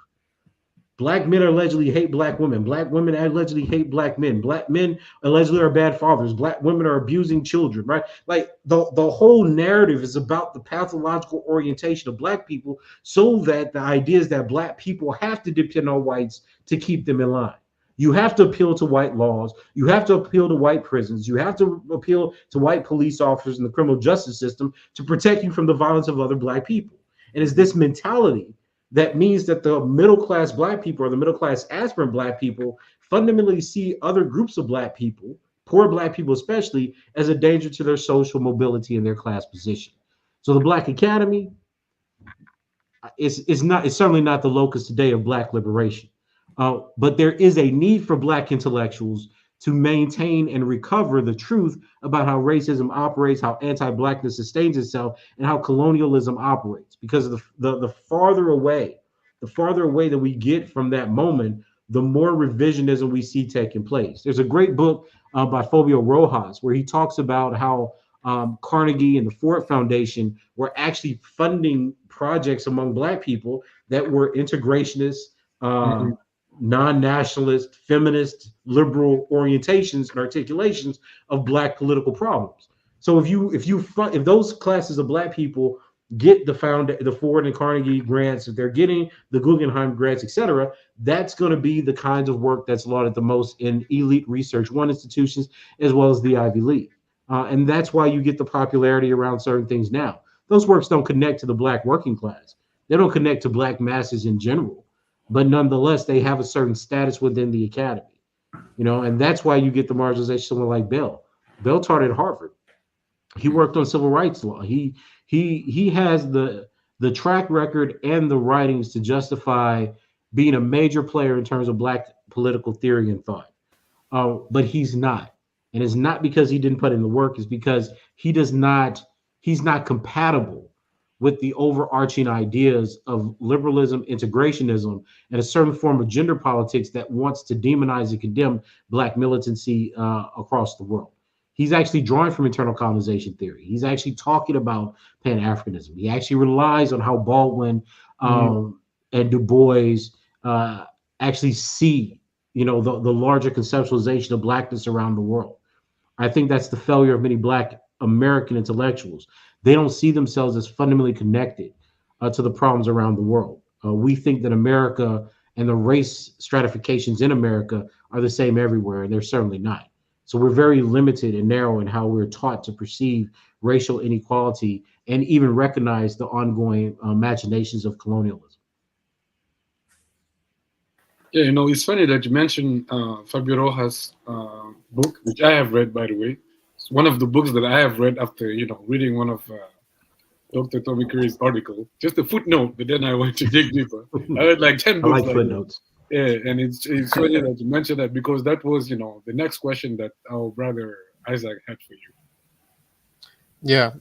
Black men allegedly hate Black women. Black women allegedly hate Black men. Black men allegedly are bad fathers. Black women are abusing children, right? Like the whole narrative is about the pathological orientation of Black people, so that the idea is that Black people have to depend on whites to keep them in line. You have to appeal to white laws. You have to appeal to white prisons. You have to appeal to white police officers in the criminal justice system to protect you from the violence of other Black people. And it's this mentality that means that the middle class Black people, or the middle class aspirant Black people, fundamentally see other groups of Black people, poor Black people especially, as a danger to their social mobility and their class position. So the Black Academy is certainly not the locus today of Black liberation. But there is a need for Black intellectuals to maintain and recover the truth about how racism operates, how anti-Blackness sustains itself, and how colonialism operates. Because the farther away that we get from that moment, the more revisionism we see taking place. There's a great book by Fabio Rojas where he talks about how Carnegie and the Ford Foundation were actually funding projects among Black people that were integrationists, non-nationalist, feminist, liberal orientations and articulations of Black political problems. So if those classes of Black people get the Ford and Carnegie grants, if they're getting the Guggenheim grants, etc., that's going to be the kinds of work that's lauded the most in elite research one institutions as well as the Ivy League. And that's why you get the popularity around certain things now. Those works don't connect to the Black working class. They don't connect to Black masses in general. But nonetheless, they have a certain status within the academy, and that's why you get the marginalization of someone like Bell. Bell taught at Harvard. He worked on civil rights law. He has the track record and the writings to justify being a major player in terms of Black political theory and thought. But he's not. And it's not because he didn't put in the work, it's because he's not compatible with the overarching ideas of liberalism, integrationism, and a certain form of gender politics that wants to demonize and condemn Black militancy across the world. He's actually drawing from internal colonization theory. He's actually talking about Pan-Africanism. He actually relies on how Baldwin and Du Bois actually see, the larger conceptualization of Blackness around the world. I think that's the failure of many Black American intellectuals. They don't see themselves as fundamentally connected to the problems around the world. We think that America and the race stratifications in America are the same everywhere, and they're certainly not. So we're very limited and narrow in how we're taught to perceive racial inequality and even recognize the ongoing machinations of colonialism. Yeah, it's funny that you mentioned Fabio Rojas' book, which I have read, by the way. It's one of the books that I have read after, reading one of Dr. Tommy Curry's article. Just a footnote, but then I went to dig deeper. I read like 10 books. I like footnotes. Yeah, and it's funny that you mentioned that, because that was, the next question that our brother Isaac had for you. Yeah.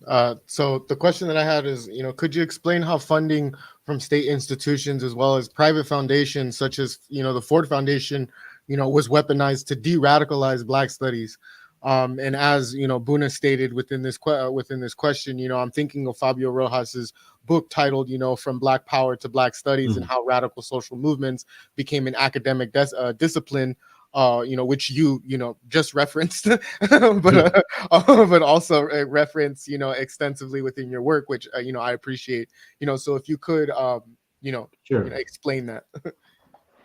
So the question that I had is, could you explain how funding from state institutions as well as private foundations such as, the Ford Foundation, was weaponized to de-radicalize Black studies? And as Buna stated within this question, I'm thinking of Fabio Rojas's book titled, From Black Power to Black Studies, and how radical social movements became an academic discipline, which you just referenced, but also reference extensively within your work, which I appreciate. So if you could Sure. Explain that.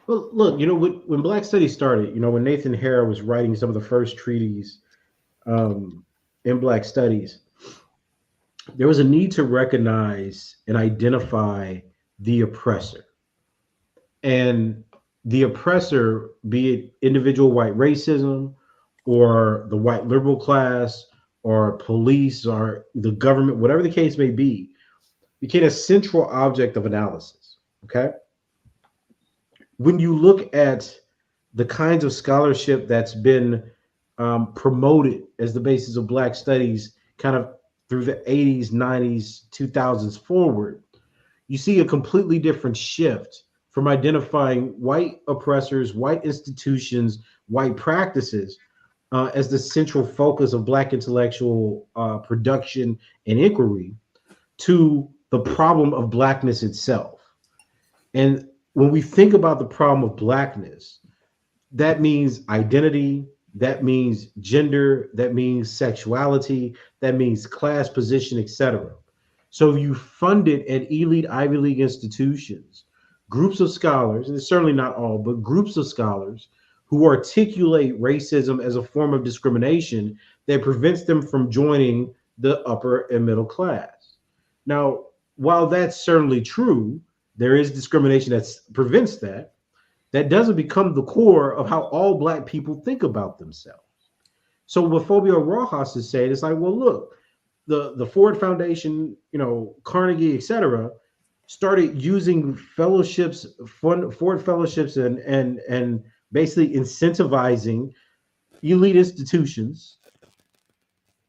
Well, look, when Black Studies started, when Nathan Hare was writing some of the first treaties in Black Studies, there was a need to recognize and identify the oppressor. And the oppressor, be it individual white racism or the white liberal class or police or the government, whatever the case may be, became a central object of analysis. Okay. When you look at the kinds of scholarship that's been promoted as the basis of Black studies kind of through the 80s, 90s, 2000s forward, you see a completely different shift from identifying white oppressors, white institutions, white practices as the central focus of Black intellectual production and inquiry to the problem of Blackness itself. And when we think about the problem of Blackness, that means identity, that means gender, that means sexuality, that means class position, etc. So if you fund it at elite Ivy League institutions, groups of scholars, and it's certainly not all, but groups of scholars who articulate racism as a form of discrimination that prevents them from joining the upper and middle class. Now, while that's certainly true, there is discrimination that prevents that. That doesn't become the core of how all Black people think about themselves. So what Fabio Rojas is saying is like, well, look, the Ford Foundation, Carnegie, et cetera, started using fellowships, Ford fellowships, and basically incentivizing elite institutions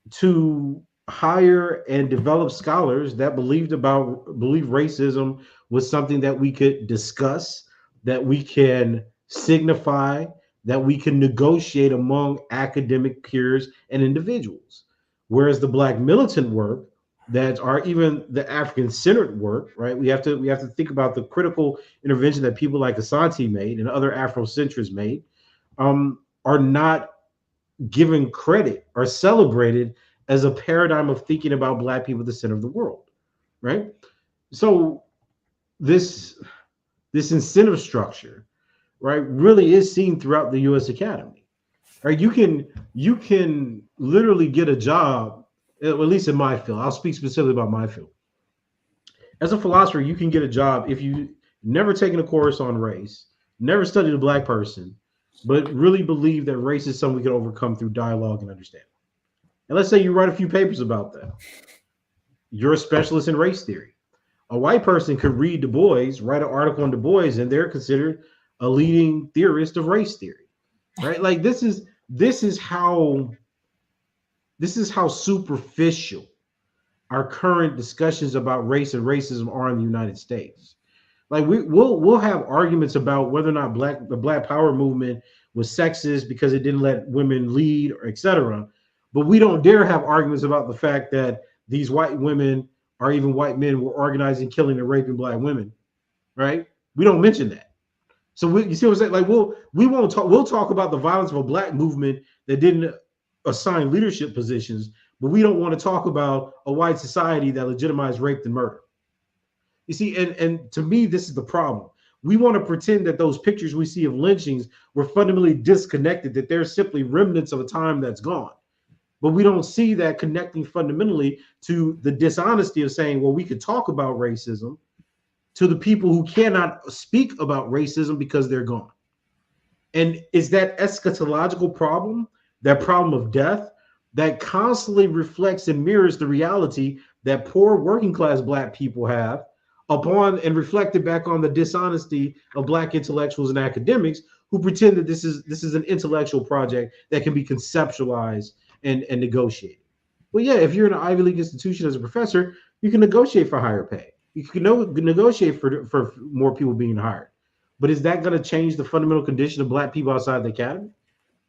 to hire and develop scholars that believe racism was something that we could discuss, that we can signify, that we can negotiate among academic peers and individuals. Whereas the Black militant work or even the African-centered work, right? We have to think about the critical intervention that people like Asante made and other Afrocentrists made, are not given credit or celebrated as a paradigm of thinking about Black people at the center of the world, right? So this incentive structure, right, really is seen throughout the U.S. Academy. Right? You can literally get a job, at least in my field. I'll speak specifically about my field. As a philosopher, you can get a job if you never taken a course on race, never studied a Black person, but really believe that race is something we can overcome through dialogue and understanding. And let's say you write a few papers about that. You're a specialist in race theory. A white person could read Du Bois, write an article on Du Bois, and they're considered a leading theorist of race theory, right? Like this is how superficial our current discussions about race and racism are in the United States. Like we'll have arguments about whether or not the Black Power movement was sexist because it didn't let women lead, or et cetera. But we don't dare have arguments about the fact that these white women or even white men were organizing, killing, and raping Black women, right? We don't mention that. So you see what I'm saying? Like we'll talk about the violence of a Black movement that didn't assign leadership positions, but we don't want to talk about a white society that legitimized rape and murder. You see, and to me, this is the problem. We want to pretend that those pictures we see of lynchings were fundamentally disconnected, that they're simply remnants of a time that's gone. But we don't see that connecting fundamentally to the dishonesty of saying, well, we could talk about racism to the people who cannot speak about racism because they're gone. And is that eschatological problem, that problem of death, that constantly reflects and mirrors the reality that poor working class Black people have upon and reflected back on the dishonesty of Black intellectuals and academics who pretend that this is an intellectual project that can be conceptualized and negotiated. Well, yeah, if you're in an Ivy League institution as a professor, you can negotiate for higher pay. You can negotiate for more people being hired. But is that going to change the fundamental condition of Black people outside the academy?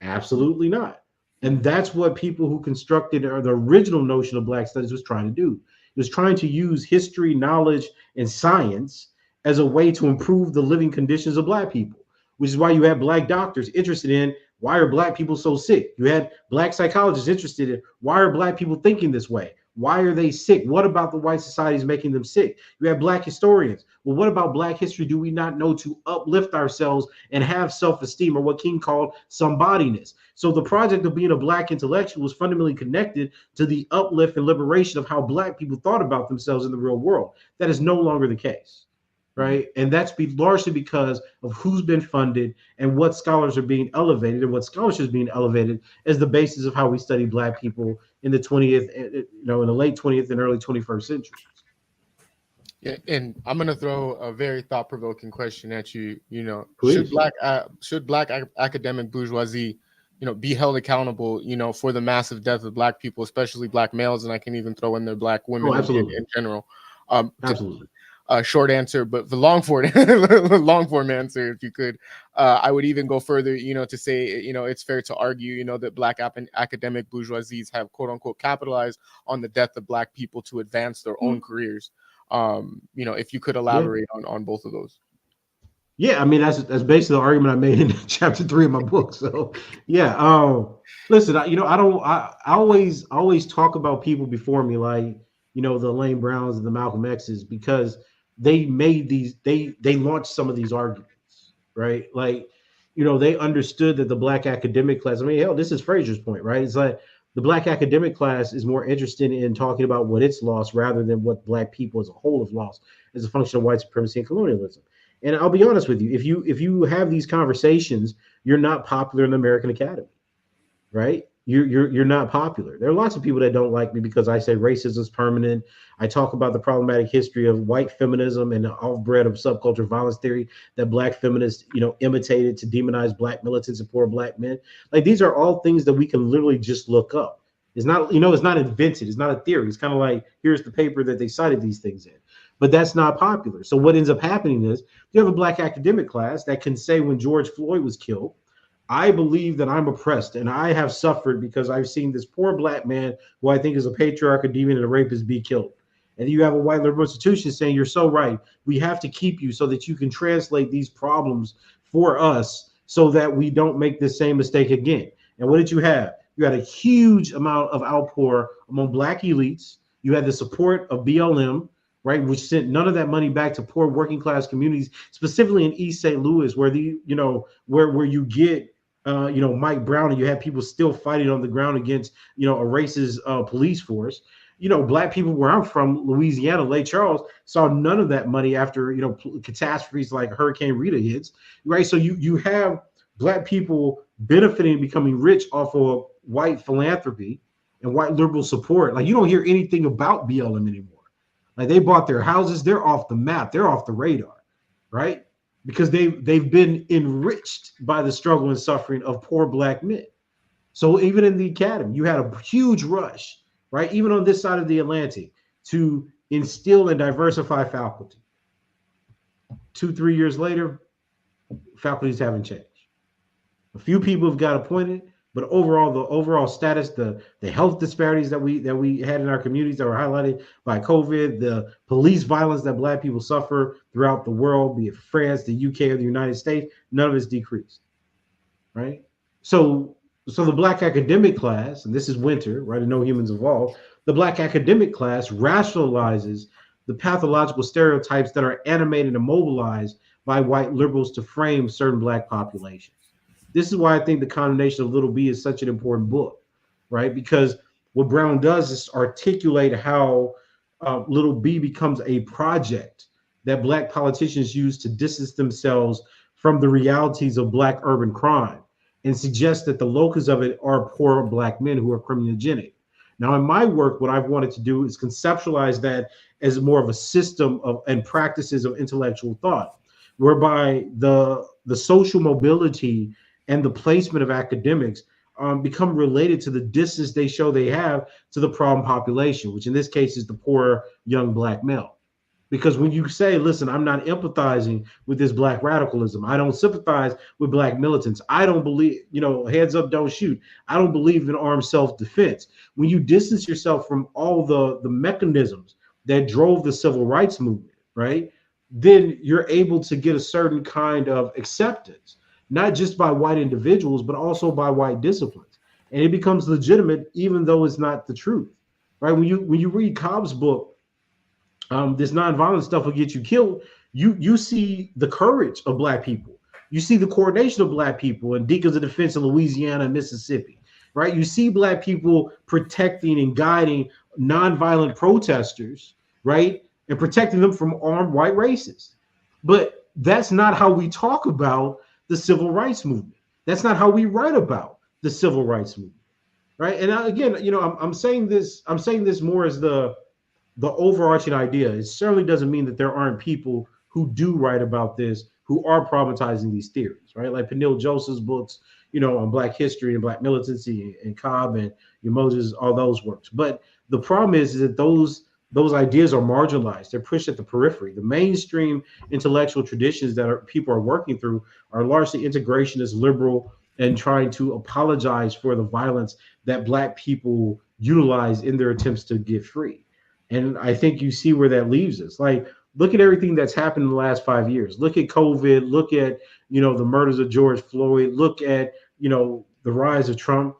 Absolutely not. And that's what people who constructed or the original notion of Black studies was trying to do. It was trying to use history, knowledge, and science as a way to improve the living conditions of Black people, which is why you have Black doctors interested in why are Black people so sick? You had Black psychologists interested in why are Black people thinking this way? Why are they sick? What about the white society is making them sick? You have Black historians. Well, what about Black history do we not know to uplift ourselves and have self-esteem, or what King called somebodyness? So the project of being a Black intellectual was fundamentally connected to the uplift and liberation of how Black people thought about themselves in the real world. That is no longer the case. right? And that's largely because of who's been funded and what scholars are being elevated, and what scholarship is being elevated as the basis of how we study Black people in the 20th, in the late 20th and early 21st centuries. Yeah, and I'm gonna throw a very thought-provoking question at you. Please. Should black academic bourgeoisie, be held accountable, for the massive death of Black people, especially Black males, and I can even throw in there Black women in general. Absolutely. Short answer, but the long form answer, if you could, I would even go further, to say, it's fair to argue, that Black academic bourgeoisies have quote unquote capitalized on the death of Black people to advance their own careers. If you could elaborate on both of those. Yeah, I mean that's basically the argument I made in chapter 3 of my book. So yeah, listen, I always talk about people before me, like the Lane Browns and the Malcolm X's, because they made they launched some of these arguments, right? Like they understood that the Black academic class. I mean, hell, this is Fraser's point, right? It's like the Black academic class is more interested in talking about what it's lost rather than what Black people as a whole have lost as a function of white supremacy and colonialism. And I'll be honest with you, if you have these conversations, you're not popular in the American Academy, right? You're not popular. There are lots of people that don't like me because I say racism is permanent. I talk about the problematic history of white feminism and the off-bred of subculture violence theory that Black feminists, imitated to demonize Black militants and poor Black men. Like, these are all things that we can literally just look up. It's not, it's not invented. It's not a theory. It's kind of like, here's the paper that they cited these things in. But that's not popular. So what ends up happening is you have a Black academic class that can say, when George Floyd was killed, I believe that I'm oppressed and I have suffered because I've seen this poor Black man who I think is a patriarch, a deviant, and a rapist be killed. And you have a white liberal institution saying, you're so right. We have to keep you so that you can translate these problems for us so that we don't make the same mistake again. And what did you have? You had a huge amount of outpour among Black elites. You had the support of BLM, right, which sent none of that money back to poor working class communities, specifically in East St. Louis, where where you get Mike Brown, and you have people still fighting on the ground against a racist police force. Black people where I'm from, Louisiana, Lake Charles, saw none of that money after catastrophes like Hurricane Rita hits, right? So you have Black people benefiting and becoming rich off of white philanthropy and white liberal support. Like, you don't hear anything about BLM anymore. Like, they bought their houses, they're off the map, they're off the radar, right? Because they've been enriched by the struggle and suffering of poor Black men. So even in the academy, you had a huge rush, right? Even on this side of the Atlantic, to instill and diversify faculty. 2-3 years later, faculties haven't changed. A few people have got appointed, but overall, the overall status, the health disparities that we had in our communities that were highlighted by COVID, the police violence that Black people suffer throughout the world, be it France, the UK, or the United States, none of it's decreased, right? So the Black academic class, and this is Winter, right? In No Humans Evolved, the Black academic class rationalizes the pathological stereotypes that are animated and mobilized by white liberals to frame certain Black populations. This is why I think The Condemnation of Little B is such an important book, right? Because what Brown does is articulate how Little B becomes a project that Black politicians use to distance themselves from the realities of Black urban crime and suggest that the locus of it are poor Black men who are criminogenic. Now, in my work, what I've wanted to do is conceptualize that as more of a system of and practices of intellectual thought, whereby the social mobility and the placement of academics become related to the distance they show they have to the problem population, which in this case is the poor young Black male. Because when you say, listen, I'm not empathizing with this Black radicalism, I don't sympathize with Black militants, I don't believe, heads up, don't shoot, I don't believe in armed self-defense. When you distance yourself from all the mechanisms that drove the civil rights movement, right, then you're able to get a certain kind of acceptance, not just by white individuals, but also by white disciplines. And it becomes legitimate, even though it's not the truth, right? When you read Cobb's book, this nonviolent stuff will get you killed, you see the courage of Black people. You see the coordination of Black people and Deacons of Defense in Louisiana and Mississippi, right? You see Black people protecting and guiding nonviolent protesters, right? And protecting them from armed white racists. But that's not how we talk about the civil rights movement. That's not how we write about the civil rights movement, right? And again, I'm saying this. I'm saying this more as the overarching idea. It certainly doesn't mean that there aren't people who do write about this, who are problematizing these theories, right? Like Peniel Joseph's books, on Black history and Black militancy, and Cobb and Moses, all those works. But the problem is that those ideas are marginalized. They're pushed at the periphery. The mainstream intellectual traditions that people are working through are largely integrationist, liberal, and trying to apologize for the violence that Black people utilize in their attempts to get free. And I think you see where that leaves us. Like, look at everything that's happened in the last 5 years. Look at COVID. Look at, the murders of George Floyd. Look at, the rise of Trump.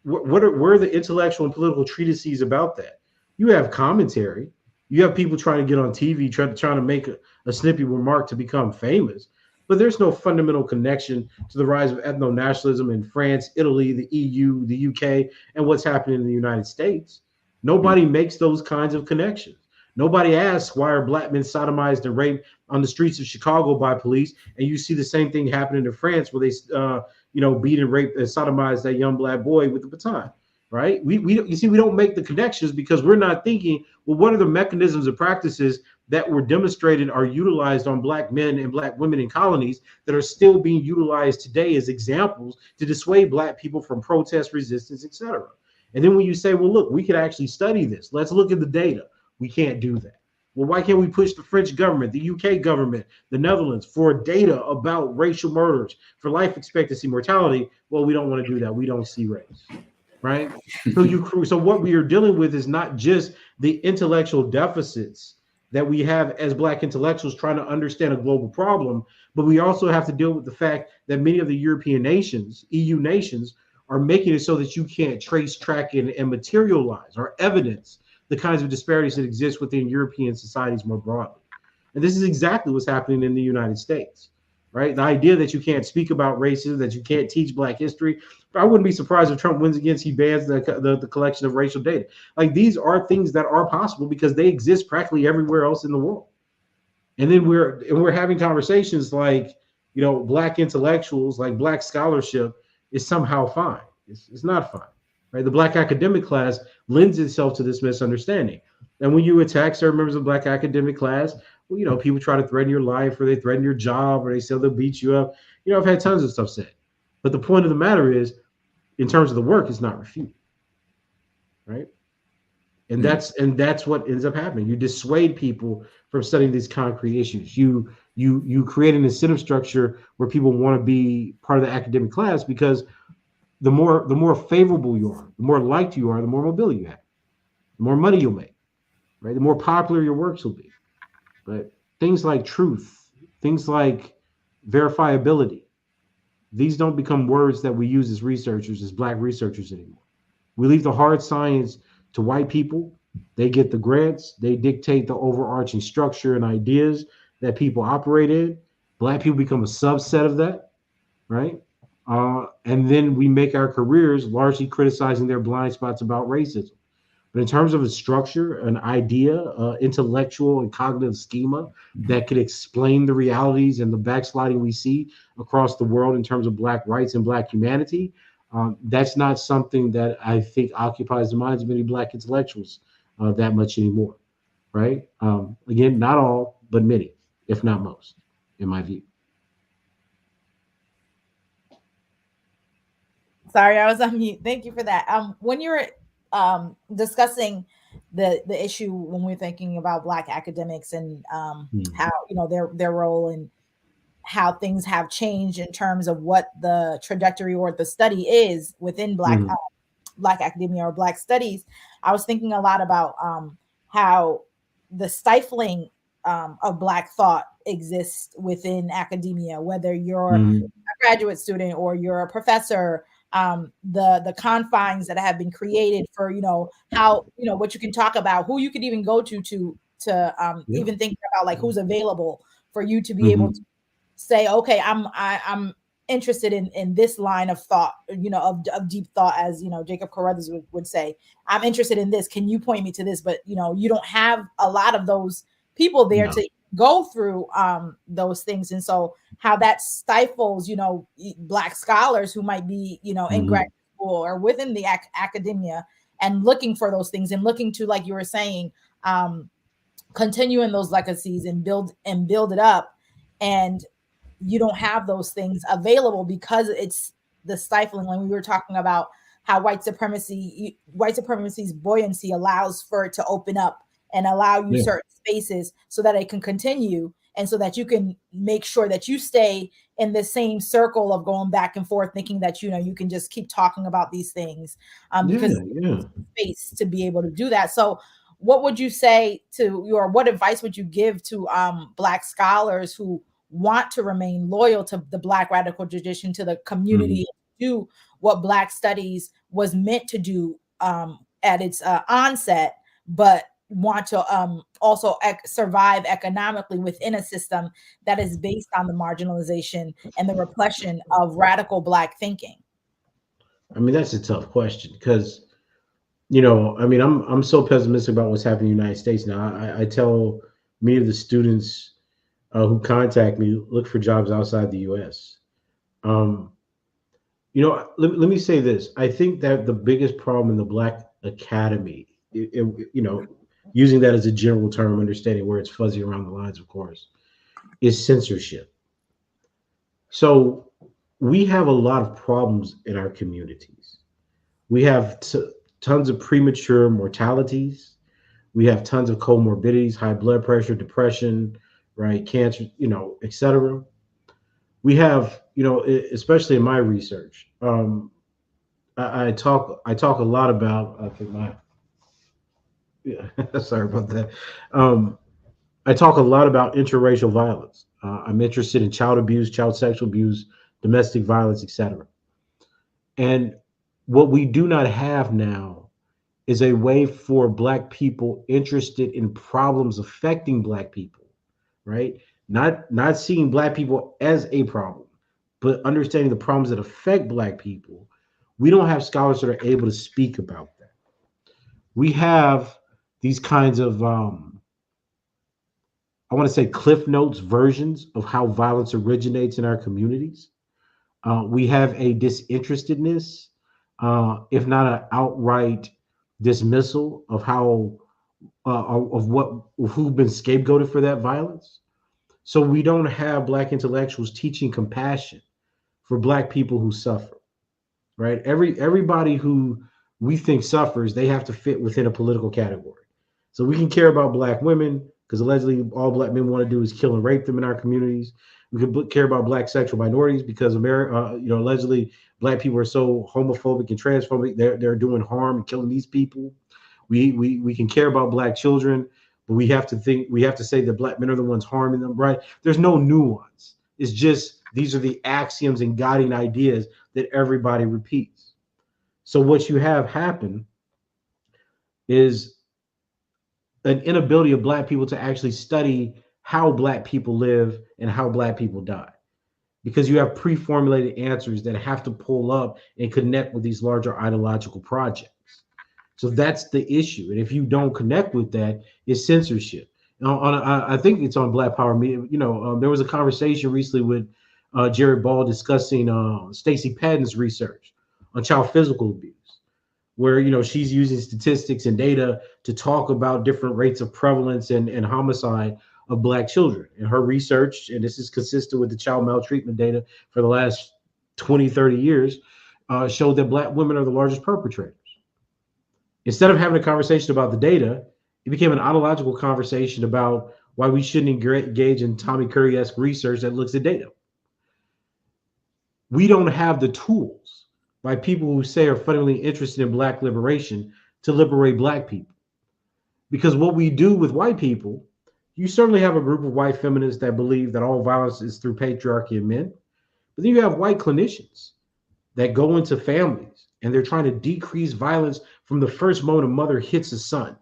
Where are the intellectual and political treatises about that? You have commentary. You have people trying to get on TV, trying to make a snippy remark to become famous. But there's no fundamental connection to the rise of ethno-nationalism in France, Italy, the EU, the UK, and what's happening in the United States. Nobody makes those kinds of connections. Nobody asks, why are Black men sodomized and raped on the streets of Chicago by police? And you see the same thing happening in France, where they, beat and rape and sodomize that young Black boy with the baton, right? We don't make the connections because we're not thinking, well, what are the mechanisms and practices that were demonstrated are utilized on Black men and Black women in colonies that are still being utilized today as examples to dissuade Black people from protest, resistance, etc. And then when you say, well, look, we could actually study this. Let's look at the data. We can't do that. Well, why can't we push the French government, the UK government, the Netherlands for data about racial murders, for life expectancy, mortality? Well, we don't want to do that. We don't see race, right? So what we are dealing with is not just the intellectual deficits that we have as Black intellectuals trying to understand a global problem, but we also have to deal with the fact that many of the European nations, EU nations, are making it so that you can't trace, track, and materialize or evidence the kinds of disparities that exist within European societies more broadly. And this is exactly what's happening in the United States, right? The idea that you can't speak about racism, that you can't teach Black history. But I wouldn't be surprised if Trump wins again, he bans the collection of racial data. Like, these are things that are possible because they exist practically everywhere else in the world. And then we're having conversations like, Black intellectuals, like Black scholarship is somehow fine. It's not fine. Right, the Black academic class lends itself to this misunderstanding. And when you attack certain members of the Black academic class, well, people try to threaten your life, or they threaten your job, or they say they'll beat you up. I've had tons of stuff said. But the point of the matter is, in terms of the work, it's not refuted. Right? And that's what ends up happening. You dissuade people from studying these concrete issues. You create an incentive structure where people want to be part of the academic class because the more favorable you are, the more liked you are, the more mobility you have, the more money you'll make, right? The more popular your works will be. But things like truth, things like verifiability, these don't become words that we use as researchers, as Black researchers anymore. We leave the hard science to white people. They get the grants. They dictate the overarching structure and ideas that people operate in. Black people become a subset of that, right? And then we make our careers largely criticizing their blind spots about racism. But in terms of a structure, an idea, intellectual and cognitive schema that could explain the realities and the backsliding we see across the world in terms of Black rights and Black humanity, that's not something that I think occupies the minds of many Black intellectuals that much anymore, right? Again, not all, but many, if not most, in my view. Sorry, I was on mute. Thank you for that. When you were discussing the issue, when we're thinking about Black academics and how their role and how things have changed in terms of what the trajectory or the study is within Black academia or Black studies, I was thinking a lot about how the stifling of Black thought exists within academia, whether you're a graduate student or you're a professor. The confines that have been created for how what you can talk about, who you could even go to even think about, like, who's available for you to be able to say, okay, I'm interested in this line of thought, of deep thought, as Jacob Carruthers would say, I'm interested in this, can you point me to this? But you don't have a lot of those people there to go through those things. And so how that stifles, Black scholars who might be, in graduate school or within the academia and looking for those things and looking to, like you were saying, continuing those legacies and build it up. And you don't have those things available because it's the stifling. When we were talking about how white supremacy's buoyancy allows for it to open up and allow you certain spaces so that it can continue, and so that you can make sure that you stay in the same circle of going back and forth, thinking that you can just keep talking about these things because space to be able to do that. So what would you say what advice would you give to Black scholars who want to remain loyal to the Black radical tradition, to the community, do what Black studies was meant to do at its onset, but want to also survive economically within a system that is based on the marginalization and the repression of radical Black thinking? I mean, that's a tough question because, I'm so pessimistic about what's happening in the United States now. I tell many of the students who contact me, look for jobs outside the U.S. Let me say this. I think that the biggest problem in the Black academy, using that as a general term, understanding where it's fuzzy around the lines, of course, is censorship. So we have a lot of problems in our communities. We have tons of premature mortalities. We have tons of comorbidities, high blood pressure, depression, right, cancer, et cetera. We have, especially in my research, I talk a lot about, I think sorry about that. I talk a lot about interracial violence. I'm interested in child abuse, child sexual abuse, domestic violence, etc. And what we do not have now is a way for Black people interested in problems affecting Black people, right? Not seeing Black people as a problem, but understanding the problems that affect Black people. We don't have scholars that are able to speak about that. We have these kinds of, I want to say, Cliff Notes versions of how violence originates in our communities. We have a disinterestedness, if not an outright dismissal of who've been scapegoated for that violence. So we don't have Black intellectuals teaching compassion for Black people who suffer, right? Everybody who we think suffers, they have to fit within a political category. So we can care about Black women because allegedly all Black men want to do is kill and rape them in our communities. We can care about Black sexual minorities because allegedly Black people are so homophobic and transphobic. They're doing harm and killing these people. We can care about Black children, but we have to say that Black men are the ones harming them, right? There's no nuance. It's just these are the axioms and guiding ideas that everybody repeats. So what you have happen is an inability of Black people to actually study how Black people live and how Black people die, because you have pre-formulated answers that have to pull up and connect with these larger ideological projects. So that's the issue. And if you don't connect with that, it's censorship. I think it's on Black Power Media. There was a conversation recently with Jared Ball discussing Stacey Patton's research on child physical abuse, where she's using statistics and data to talk about different rates of prevalence and homicide of Black children. And her research, and this is consistent with the child maltreatment data for the last 20, 30 years, showed that Black women are the largest perpetrators. Instead of having a conversation about the data, it became an ideological conversation about why we shouldn't engage in Tommy Curry-esque research that looks at data. We don't have the tools by people who say are fundamentally interested in Black liberation to liberate Black people. Because what we do with white people, you certainly have a group of white feminists that believe that all violence is through patriarchy and men. But then you have white clinicians that go into families and they're trying to decrease violence from the first moment a mother hits a son,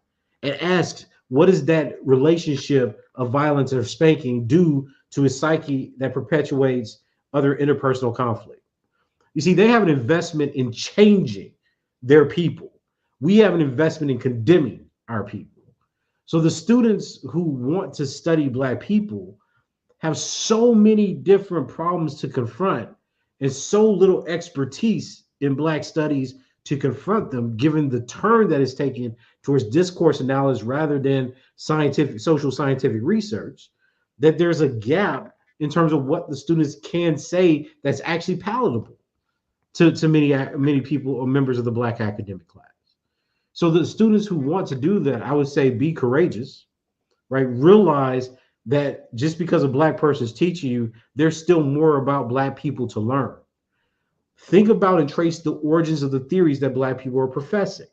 and ask, what does that relationship of violence or spanking do to his psyche that perpetuates other interpersonal conflict? You see, they have an investment in changing their people. We have an investment in condemning our people. So the students who want to study Black people have so many different problems to confront and so little expertise in Black studies to confront them, given the turn that is taken towards discourse analysis rather than social scientific research, that there's a gap in terms of what the students can say that's actually palatable to many people or members of the Black academic class. So the students who want to do that, I would say, be courageous, right? Realize that just because a Black person is teaching you, there's still more about Black people to learn. Think about and trace the origins of the theories that Black people are professing.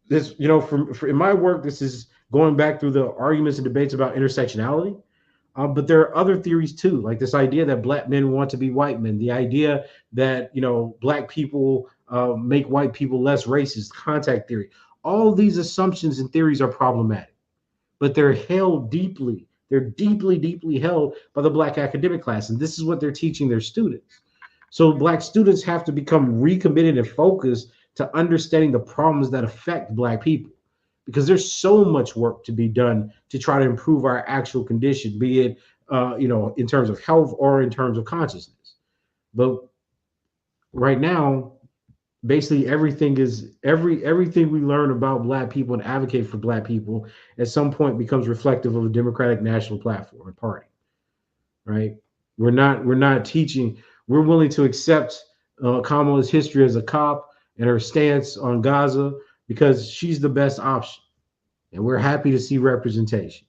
This, in my work, this is going back through the arguments and debates about intersectionality. But there are other theories too, like this idea that Black men want to be white men, the idea that, Black people make white people less racist, contact theory. All these assumptions and theories are problematic, but they're held deeply. They're deeply, deeply held by the Black academic class. And this is what they're teaching their students. So Black students have to become recommitted and focused to understanding the problems that affect Black people, because there's so much work to be done to try to improve our actual condition, be it, in terms of health or in terms of consciousness. But right now, basically everything we learn about Black people and advocate for Black people at some point becomes reflective of a Democratic National Platform and party, right? We're not teaching. We're willing to accept Kamala's history as a cop and her stance on Gaza because she's the best option. And we're happy to see representation.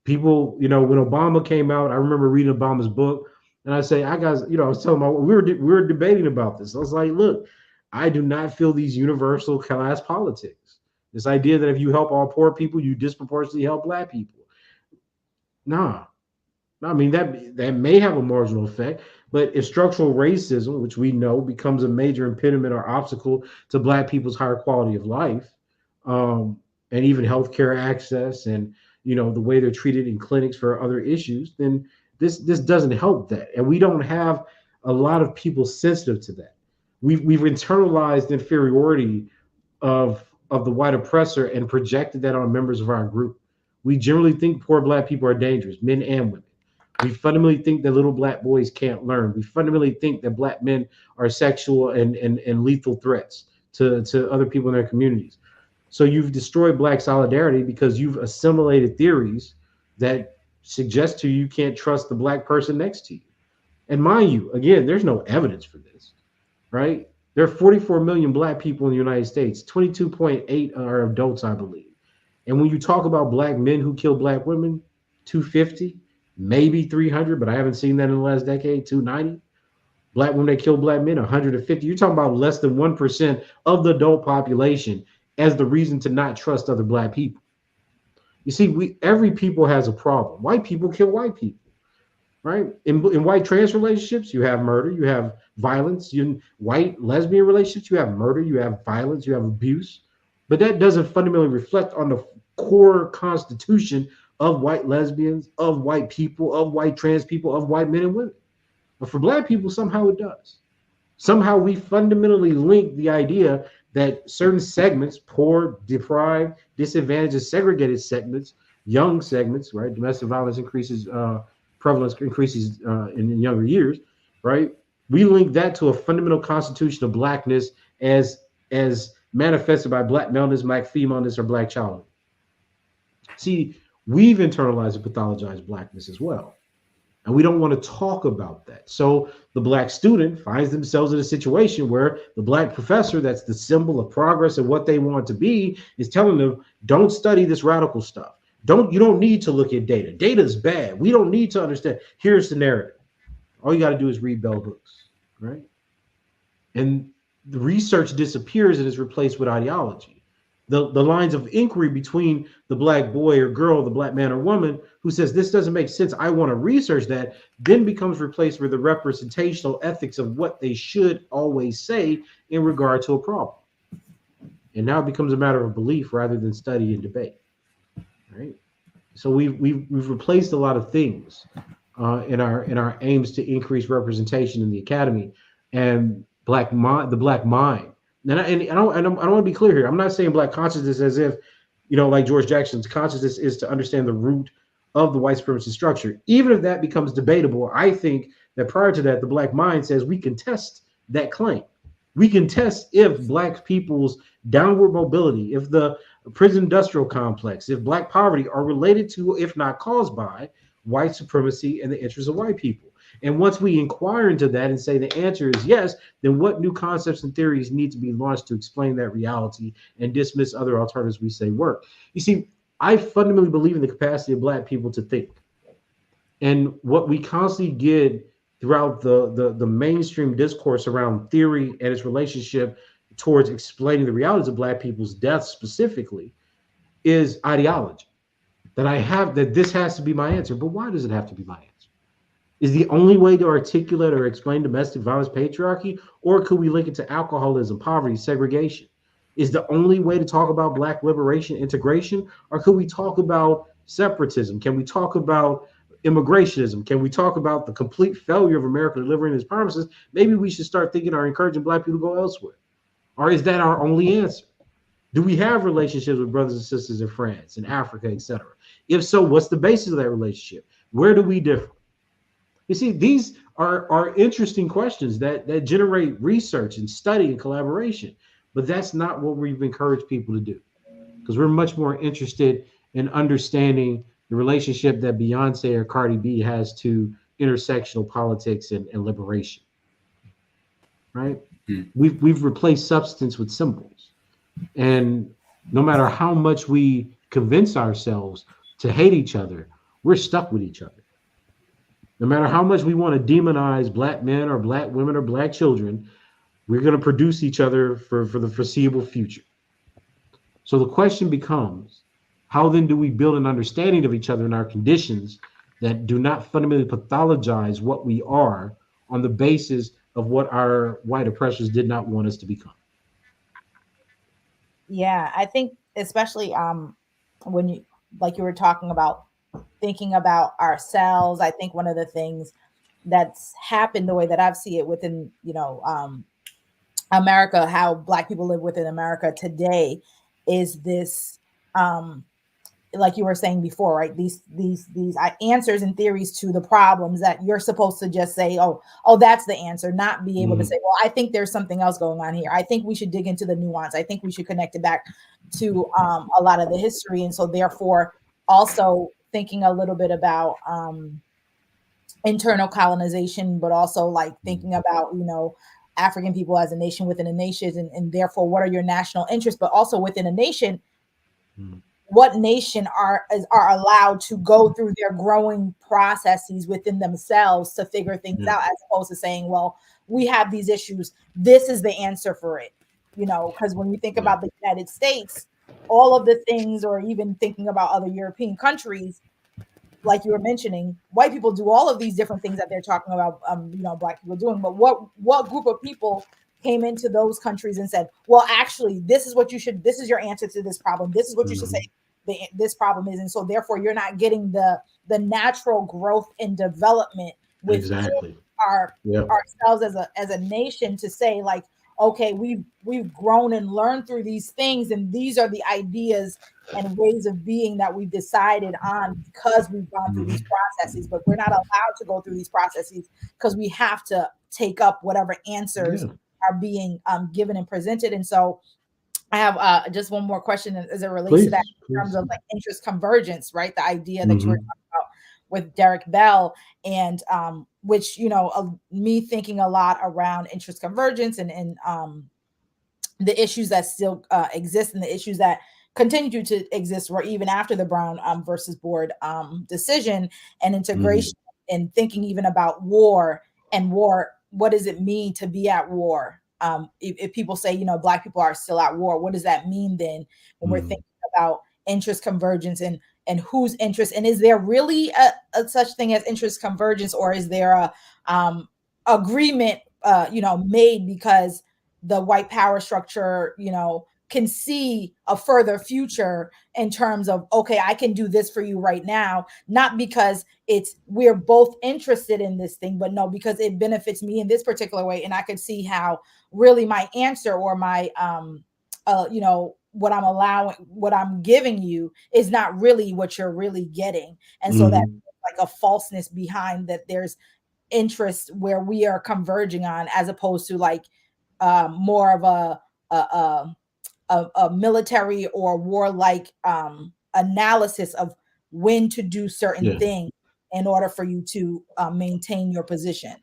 People, when Obama came out, I remember reading Obama's book, and I say, I was telling my, we were debating about this. I was like, look, I do not feel these universal class politics. This idea that if you help all poor people, you disproportionately help Black people. Nah. I mean, that may have a marginal effect, but if structural racism, which we know becomes a major impediment or obstacle to Black people's higher quality of life, and even healthcare access and, the way they're treated in clinics for other issues, then this doesn't help that. And we don't have a lot of people sensitive to that. We've internalized inferiority of the white oppressor and projected that on members of our group. We generally think poor Black people are dangerous, men and women. We fundamentally think that little Black boys can't learn. We fundamentally think that Black men are sexual and lethal threats to other people in their communities. So you've destroyed Black solidarity because you've assimilated theories that suggest to you can't trust the Black person next to you. And mind you, again, there's no evidence for this, right? There are 44 million Black people in the United States. 22.8 are adults, I believe. And when you talk about Black men who kill Black women, 250, maybe 300, but I haven't seen that in the last decade, 290. Black women that kill Black men, 150. You're talking about less than 1% of the adult population as the reason to not trust other Black people. You see, every people has a problem. White people kill white people, right? In white trans relationships, you have murder, you have violence. In white lesbian relationships, you have murder, you have violence, you have abuse. But that doesn't fundamentally reflect on the core constitution of white lesbians, of white people, of white trans people, of white men and women. But for Black people, somehow it does. Somehow we fundamentally link the idea that certain segments, poor, deprived, disadvantaged, segregated segments, young segments, right? Domestic violence increases, prevalence increases in younger years, right? We link that to a fundamental constitution of Blackness as manifested by Black maleness, Black femaleness, or Black childhood. See, we've internalized and pathologized Blackness as well. And we don't want to talk about that. So the Black student finds themselves in a situation where the Black professor, that's the symbol of progress and what they want to be, is telling them, don't study this radical stuff. You don't need to look at data. Data is bad. We don't need to understand. Here's the narrative. All you got to do is read bell hooks, right? And the research disappears and is replaced with ideology. The lines of inquiry between the Black boy or girl, the Black man or woman who says, this doesn't make sense, I want to research that, then becomes replaced with the representational ethics of what they should always say in regard to a problem. And now it becomes a matter of belief rather than study and debate, right? So we've replaced a lot of things in our aims to increase representation in the academy and the Black mind. And I want to be clear here. I'm not saying Black consciousness as if like George Jackson's consciousness is to understand the root of the white supremacist structure. Even if that becomes debatable, I think that prior to that, the Black mind says we can test that claim. We can test if Black people's downward mobility, if the prison industrial complex, if Black poverty are related to, if not caused by, white supremacy and the interests of white people. And once we inquire into that and say the answer is yes, then what new concepts and theories need to be launched to explain that reality and dismiss other alternatives we say work? You see, I fundamentally believe in the capacity of Black people to think. And what we constantly get throughout the mainstream discourse around theory and its relationship towards explaining the realities of Black people's deaths specifically is ideology. That this has to be my answer. But why does it have to be my answer? Is the only way to articulate or explain domestic violence, patriarchy, or could we link it to alcoholism, poverty, segregation? Is the only way to talk about Black liberation, integration, or could we talk about separatism? Can we talk about immigrationism? Can we talk about the complete failure of America delivering its promises? Maybe we should start thinking or encouraging Black people to go elsewhere. Or is that our only answer? Do we have relationships with brothers and sisters in France, in Africa, etc.? If so, what's the basis of that relationship? Where do we differ? You see, these are interesting questions that generate research and study and collaboration, but that's not what we've encouraged people to do, because we're much more interested in understanding the relationship that Beyonce or Cardi B has to intersectional politics and liberation, right? We've replaced substance with symbols, and no matter how much we convince ourselves to hate each other, we're stuck with each other. No matter how much we want to demonize Black men or Black women or Black children, we're going to produce each other for the foreseeable future. So the question becomes, how then do we build an understanding of each other and our conditions that do not fundamentally pathologize what we are on the basis of what our white oppressors did not want us to become? Yeah, I think especially when you, like you were talking about, thinking about ourselves, I think one of the things that's happened, the way that I've seen it within, America, how Black people live within America today, is this, like you were saying before, right? These answers and theories to the problems that you're supposed to just say, oh, that's the answer, not be able to say, well, I think there's something else going on here. I think we should dig into the nuance. I think we should connect it back to a lot of the history. And so therefore also thinking a little bit about internal colonization, but also like thinking about, African people as a nation within a nation, and therefore what are your national interests, but also within a nation, what nation are allowed to go through their growing processes within themselves to figure things out, as opposed to saying, well, we have these issues, this is the answer for it, because when you think about the United States, all of the things, or even thinking about other European countries, like you were mentioning, white people do all of these different things that they're talking about, Black people doing. But what group of people came into those countries and said, well, actually, this is your answer to this problem. This is what you should say this problem is. And so therefore you're not getting the natural growth and development within ourselves as a nation to say, like, okay, we've grown and learned through these things, and these are the ideas and ways of being that we've decided on because we've gone through these processes. But we're not allowed to go through these processes because we have to take up whatever answers are being given and presented. And so I have just one more question as it relates to that in terms of like interest convergence, right? The idea that you were talking about with Derek Bell, and which, me thinking a lot around interest convergence and the issues that still exist and the issues that continue to exist, or even after the Brown versus Board decision, and integration, and thinking even about war, what does it mean to be at war? If people say, Black people are still at war, what does that mean then when we're thinking about interest convergence and whose interest, and is there really a such thing as interest convergence, or is there a agreement made because the white power structure can see a further future in terms of, okay, I can do this for you right now, not because we're both interested in this thing, but no, because it benefits me in this particular way, and I could see how really my answer or my what I'm allowing, what I'm giving you is not really what you're really getting. And so that's like a falseness behind that. There's interest where we are converging on, as opposed to like more of a military or warlike analysis of when to do certain things in order for you to maintain your position.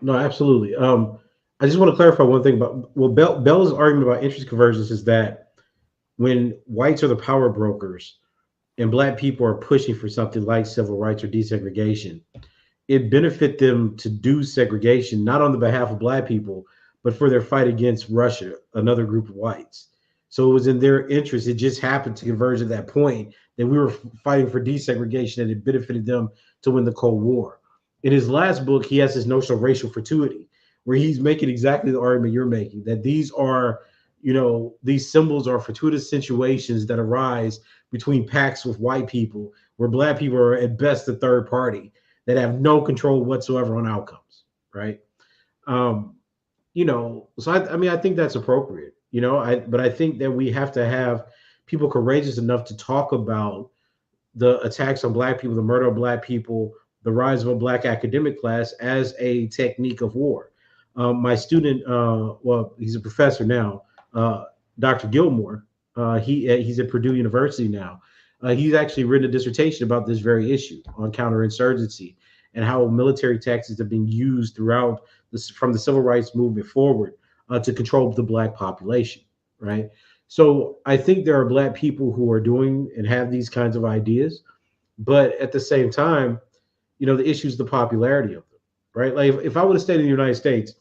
No, absolutely. I just want to clarify one thing about Bell's argument about interest convergence is that when whites are the power brokers and black people are pushing for something like civil rights or desegregation, it benefit them to do segregation, not on the behalf of black people, but for their fight against Russia, another group of whites. So it was in their interest. It just happened to converge at that point that we were fighting for desegregation, and it benefited them to win the Cold War. In his last book, he has this notion of racial fraternity, where he's making exactly the argument you're making, that these are, these symbols are fortuitous situations that arise between pacts with white people, where black people are at best the third party that have no control whatsoever on outcomes, right? So I think that's appropriate, but I think that we have to have people courageous enough to talk about the attacks on black people, the murder of black people, the rise of a black academic class as a technique of war. My student, he's a professor now, Dr. Gilmore, he's at Purdue University now. He's actually written a dissertation about this very issue on counterinsurgency and how military tactics have been used throughout from the civil rights movement forward to control the black population, right? So I think there are black people who are doing and have these kinds of ideas, but at the same time, the issue is the popularity of them, right? Like if I would have stayed in the United States,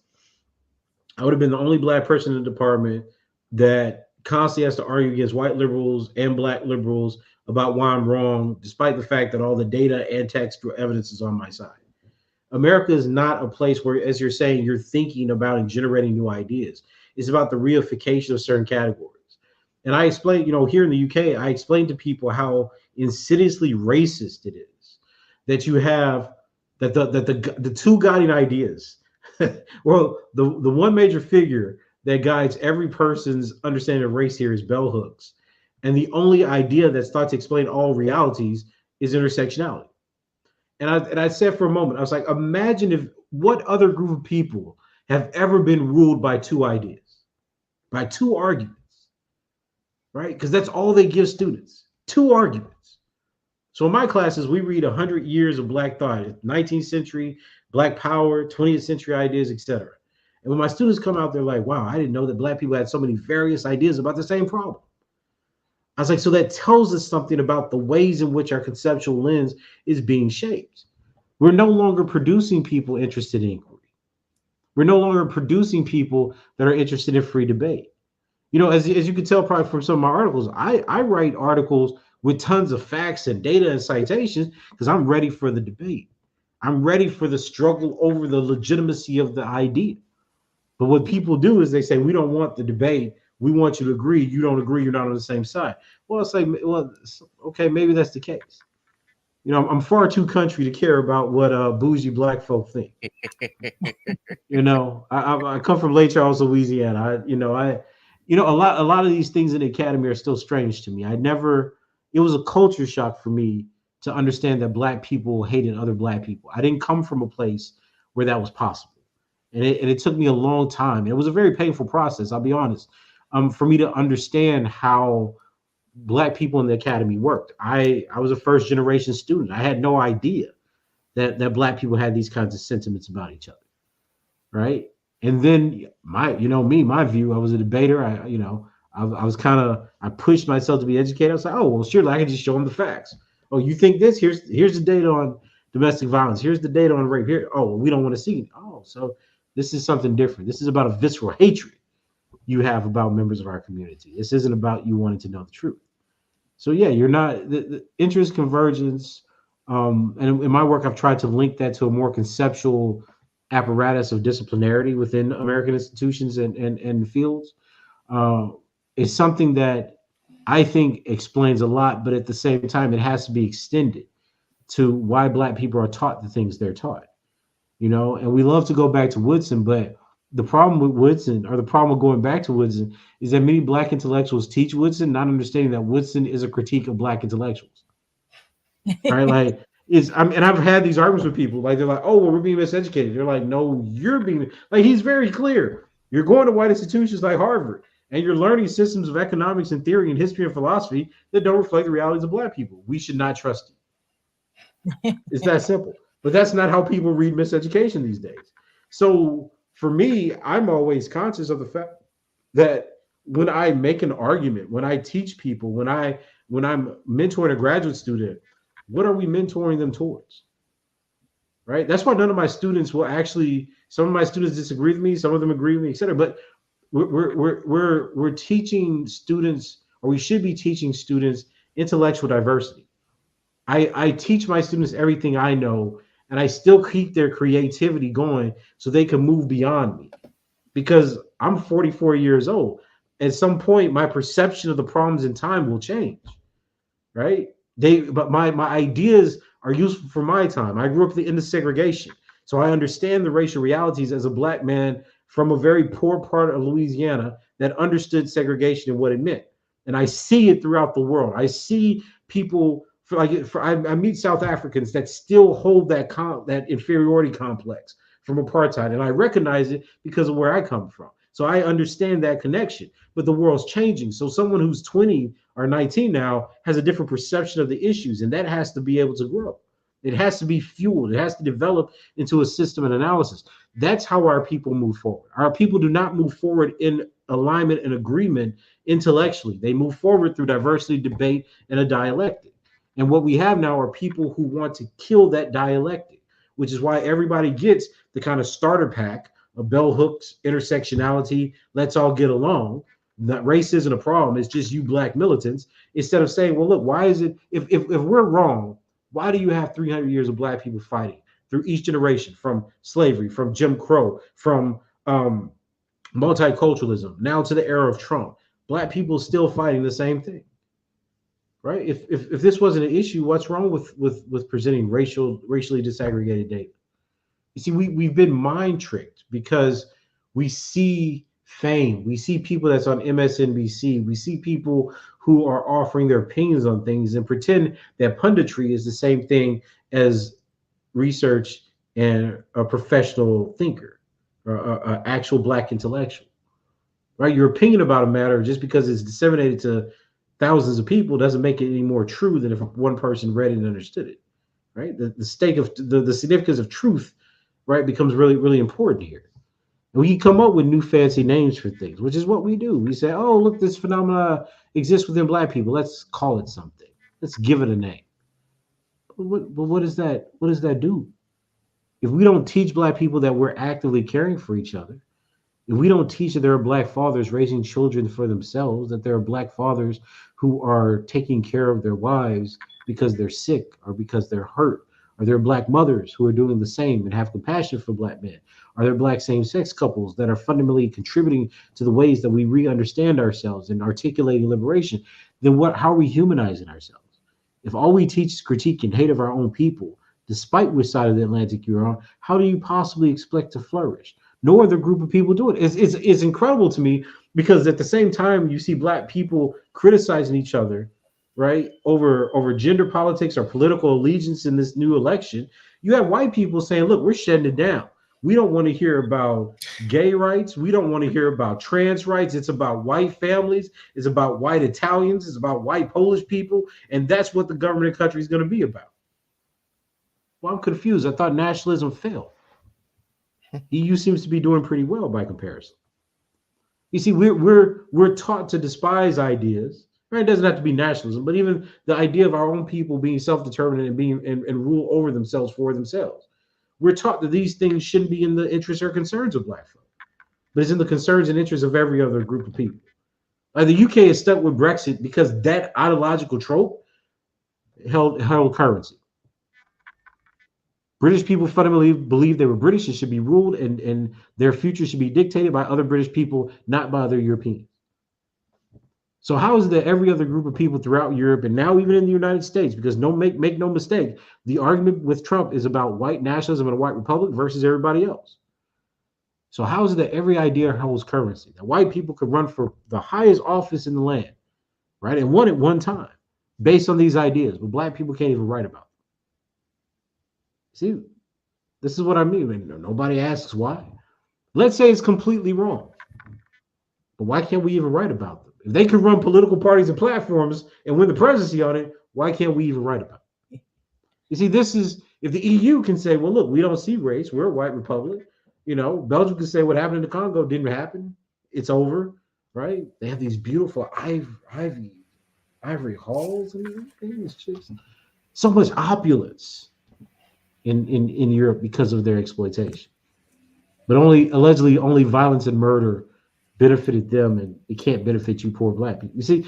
I would have been the only black person in the department that constantly has to argue against white liberals and black liberals about why I'm wrong, despite the fact that all the data and textual evidence is on my side. America is not a place where, as you're saying, you're thinking about and generating new ideas. It's about the reification of certain categories. And I explained, here in the UK, I explained to people how insidiously racist it is that you have that the two guiding ideas. Well, the one major figure that guides every person's understanding of race here is bell hooks. And the only idea that's thought to explain all realities is intersectionality. And I said for a moment, I was like, imagine if what other group of people have ever been ruled by two ideas, by two arguments, right? Because that's all they give students, two arguments. So in my classes, we read 100 years of black thought, 19th century, black power, 20th century ideas, etc. And when my students come out, they're like, wow, I didn't know that black people had so many various ideas about the same problem. I was like, so that tells us something about the ways in which our conceptual lens is being shaped. We're no longer producing people interested in inquiry. We're no longer producing people that are interested in free debate. As you can tell probably from some of my articles, I write articles with tons of facts and data and citations because I'm ready for the debate. I'm ready for the struggle over the legitimacy of the idea. But what people do is they say, we don't want the debate. We want you to agree. You don't agree. You're not on the same side. Well, it's like, okay, maybe that's the case. I'm far too country to care about what bougie black folk think. I come from Lake Charles, Louisiana. A lot of these things in the academy are still strange to me. It was a culture shock for me to understand that black people hated other black people. I didn't come from a place where that was possible. And it took me a long time. It was a very painful process, I'll be honest, for me to understand how black people in the academy worked. I was a first generation student. I had no idea that black people had these kinds of sentiments about each other, right? And then my view, I was a debater. I pushed myself to be educated. I was like, oh, well, surely I can just show them the facts. Oh, you think this? Here's the data on domestic violence. Here's the data on rape. Here, oh, well, we don't want to see it. Oh, so this is something different. This is about a visceral hatred you have about members of our community. This isn't about you wanting to know the truth. So yeah, you're not the interest convergence. And in my work, I've tried to link that to a more conceptual apparatus of disciplinarity within American institutions and fields. Is something that I think explains a lot, but at the same time, it has to be extended to why black people are taught the things they're taught. And we love to go back to Woodson, but The problem with Woodson, or the problem with going back to Woodson, is that many Black intellectuals teach Woodson, not understanding that Woodson is a critique of Black intellectuals. Right? Like, and I've had these arguments with people. Like, they're like, "Oh, well, we're being miseducated." They're like, "No, you're being like." He's very clear. You're going to white institutions like Harvard, and you're learning systems of economics and theory and history and philosophy that don't reflect the realities of Black people. We should not trust you. It's that simple. But that's not how people read miseducation these days. So for me, I'm always conscious of the fact that when I make an argument, when I teach people, when I'm mentoring a graduate student, what are we mentoring them towards? Right? That's why none of my students will actually. Some of my students disagree with me, some of them agree with me, etc. But we're teaching students, or we should be teaching students, intellectual diversity. I teach my students everything I know, and I still keep their creativity going so they can move beyond me. Because I'm 44 years old. At some point, my perception of the problems in time will change, right? But my ideas are useful for my time. I grew up at the end of segregation, so I understand the racial realities as a Black man from a very poor part of Louisiana that understood segregation and what it meant. And I see it throughout the world. I see people. I meet South Africans that still hold that inferiority complex from apartheid, and I recognize it because of where I come from. So I understand that connection. But the world's changing. So someone who's 20 or 19 now has a different perception of the issues, and that has to be able to grow. It has to be fueled. It has to develop into a system and analysis. That's how our people move forward. Our people do not move forward in alignment and agreement intellectually. They move forward through diversity, debate, and a dialectic. And what we have now are people who want to kill that dialectic, which is why everybody gets the kind of starter pack of bell hooks, intersectionality, let's all get along. That race isn't a problem. It's just you Black militants. Instead of saying, well, look, why is it, if we're wrong, why do you have 300 years of Black people fighting through each generation, from slavery, from Jim Crow, from multiculturalism, now to the era of Trump? Black people still fighting the same thing. Right? If this wasn't an issue, what's wrong with presenting racially disaggregated data? You see, we've been mind tricked because we see fame, we see people that's on MSNBC, we see people who are offering their opinions on things and pretend that punditry is the same thing as research and a professional thinker or an actual Black intellectual. Right? Your opinion about a matter, just because it's disseminated to thousands of people, doesn't make it any more true than if one person read it and understood it. Right? The stake of the significance of truth, right, becomes really, really important here. And we come up with new fancy names for things, which is what we do. We say, oh, look, this phenomena exists within Black people. Let's call it something. Let's give it a name. But what does that do? If we don't teach Black people that we're actively caring for each other, if we don't teach that there are Black fathers raising children for themselves, that there are Black fathers who are taking care of their wives because they're sick or because they're hurt, are there Black mothers who are doing the same and have compassion for Black men? Are there Black same-sex couples that are fundamentally contributing to the ways that we re-understand ourselves and articulating liberation? Then how are we humanizing ourselves? If all we teach is critique and hate of our own people, despite which side of the Atlantic you're on, how do you possibly expect to flourish? No other group of people do it. It's incredible to me, because at the same time you see Black people criticizing each other, right, over gender politics or political allegiance in this new election. You have white people saying, look, we're shutting it down. We don't want to hear about gay rights. We don't want to hear about trans rights. It's about white families. It's about white Italians. It's about white Polish people. And that's what the government and country is going to be about. Well, I'm confused. I thought nationalism failed. EU seems to be doing pretty well by comparison. You see, we're taught to despise ideas. Right? It doesn't have to be nationalism, but even the idea of our own people being self-determined and being and rule over themselves for themselves. We're taught that these things shouldn't be in the interests or concerns of Black folk, but it's in the concerns and interests of every other group of people. The UK is stuck with Brexit because that ideological trope held currency. British people fundamentally believe they were British and should be ruled, and their future should be dictated by other British people, not by other Europeans. So how is it that every other group of people throughout Europe, and now even in the United States, because make no mistake, the argument with Trump is about white nationalism and a white republic versus everybody else. So how is it that every idea holds currency? That white people could run for the highest office in the land, right? And won at one time based on these ideas, but black people can't even write about them. See, this is what I mean. Nobody asks why. Let's say it's completely wrong, but why can't we even write about them? If they can run political parties and platforms and win the presidency on it, why can't we even write about it? You see, this is if the EU can say, well, look, we don't see race. We're a white republic. You know, Belgium can say what happened in the Congo didn't happen. It's over, right? They have these beautiful ivory halls and everything. It's just so much opulence in Europe because of their exploitation. But allegedly only violence and murder benefited them, and it can't benefit you poor black people. You see,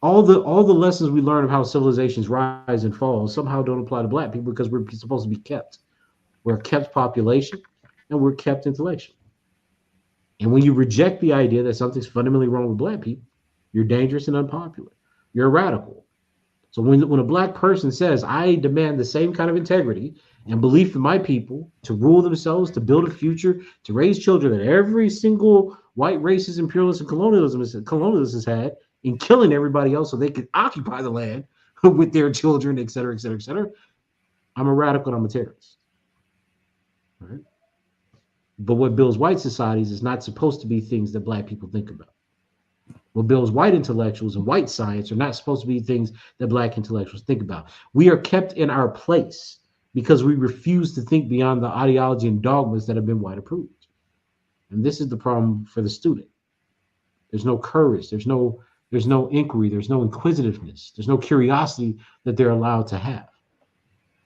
all the lessons we learn of how civilizations rise and fall somehow don't apply to black people because we're supposed to be kept. We're a kept population and we're kept intellectually. And when you reject the idea that something's fundamentally wrong with black people, you're dangerous and unpopular. You're a radical. So when a black person says, I demand the same kind of integrity and belief in my people to rule themselves, to build a future, to raise children that every single white racist, imperialist, and colonialist has had in killing everybody else so they could occupy the land with their children, et cetera, et cetera, et cetera, I'm a radical and I'm a terrorist. Right? But what builds white societies is not supposed to be things that black people think about. What builds white intellectuals and white science are not supposed to be things that black intellectuals think about. We are kept in our place because we refuse to think beyond the ideology and dogmas that have been white approved. And this is the problem for the student. There's no courage. There's no inquiry. There's no inquisitiveness. There's no curiosity that they're allowed to have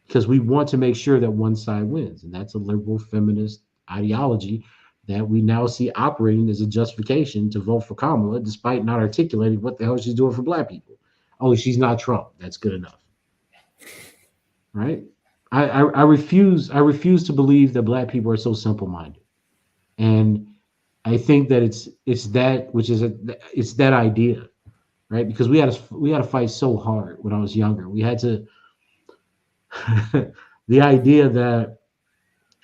because we want to make sure that one side wins. And that's a liberal feminist ideology that we now see operating as a justification to vote for Kamala, despite not articulating what the hell she's doing for black people. Oh, she's not Trump. That's good enough. Right? I refuse to believe that black people are so simple-minded. And I think that it's that idea, right? Because we had to fight so hard when I was younger. We had to the idea that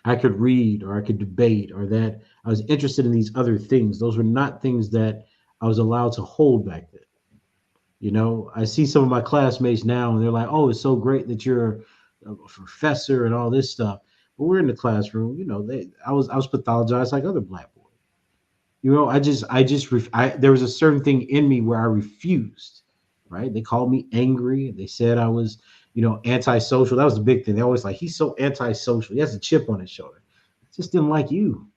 I could read or I could debate or that I was interested in these other things. Those were not things that I was allowed to hold back then. You know, I see some of my classmates now and they're like, oh, it's so great that you're a professor and all this stuff. But we're in the classroom, you know, I was pathologized like other black boys. You know, there was a certain thing in me where I refused, right? They called me angry. They said I was, you know, antisocial. That was the big thing. They always like, he's so antisocial. He has a chip on his shoulder. I just didn't like you,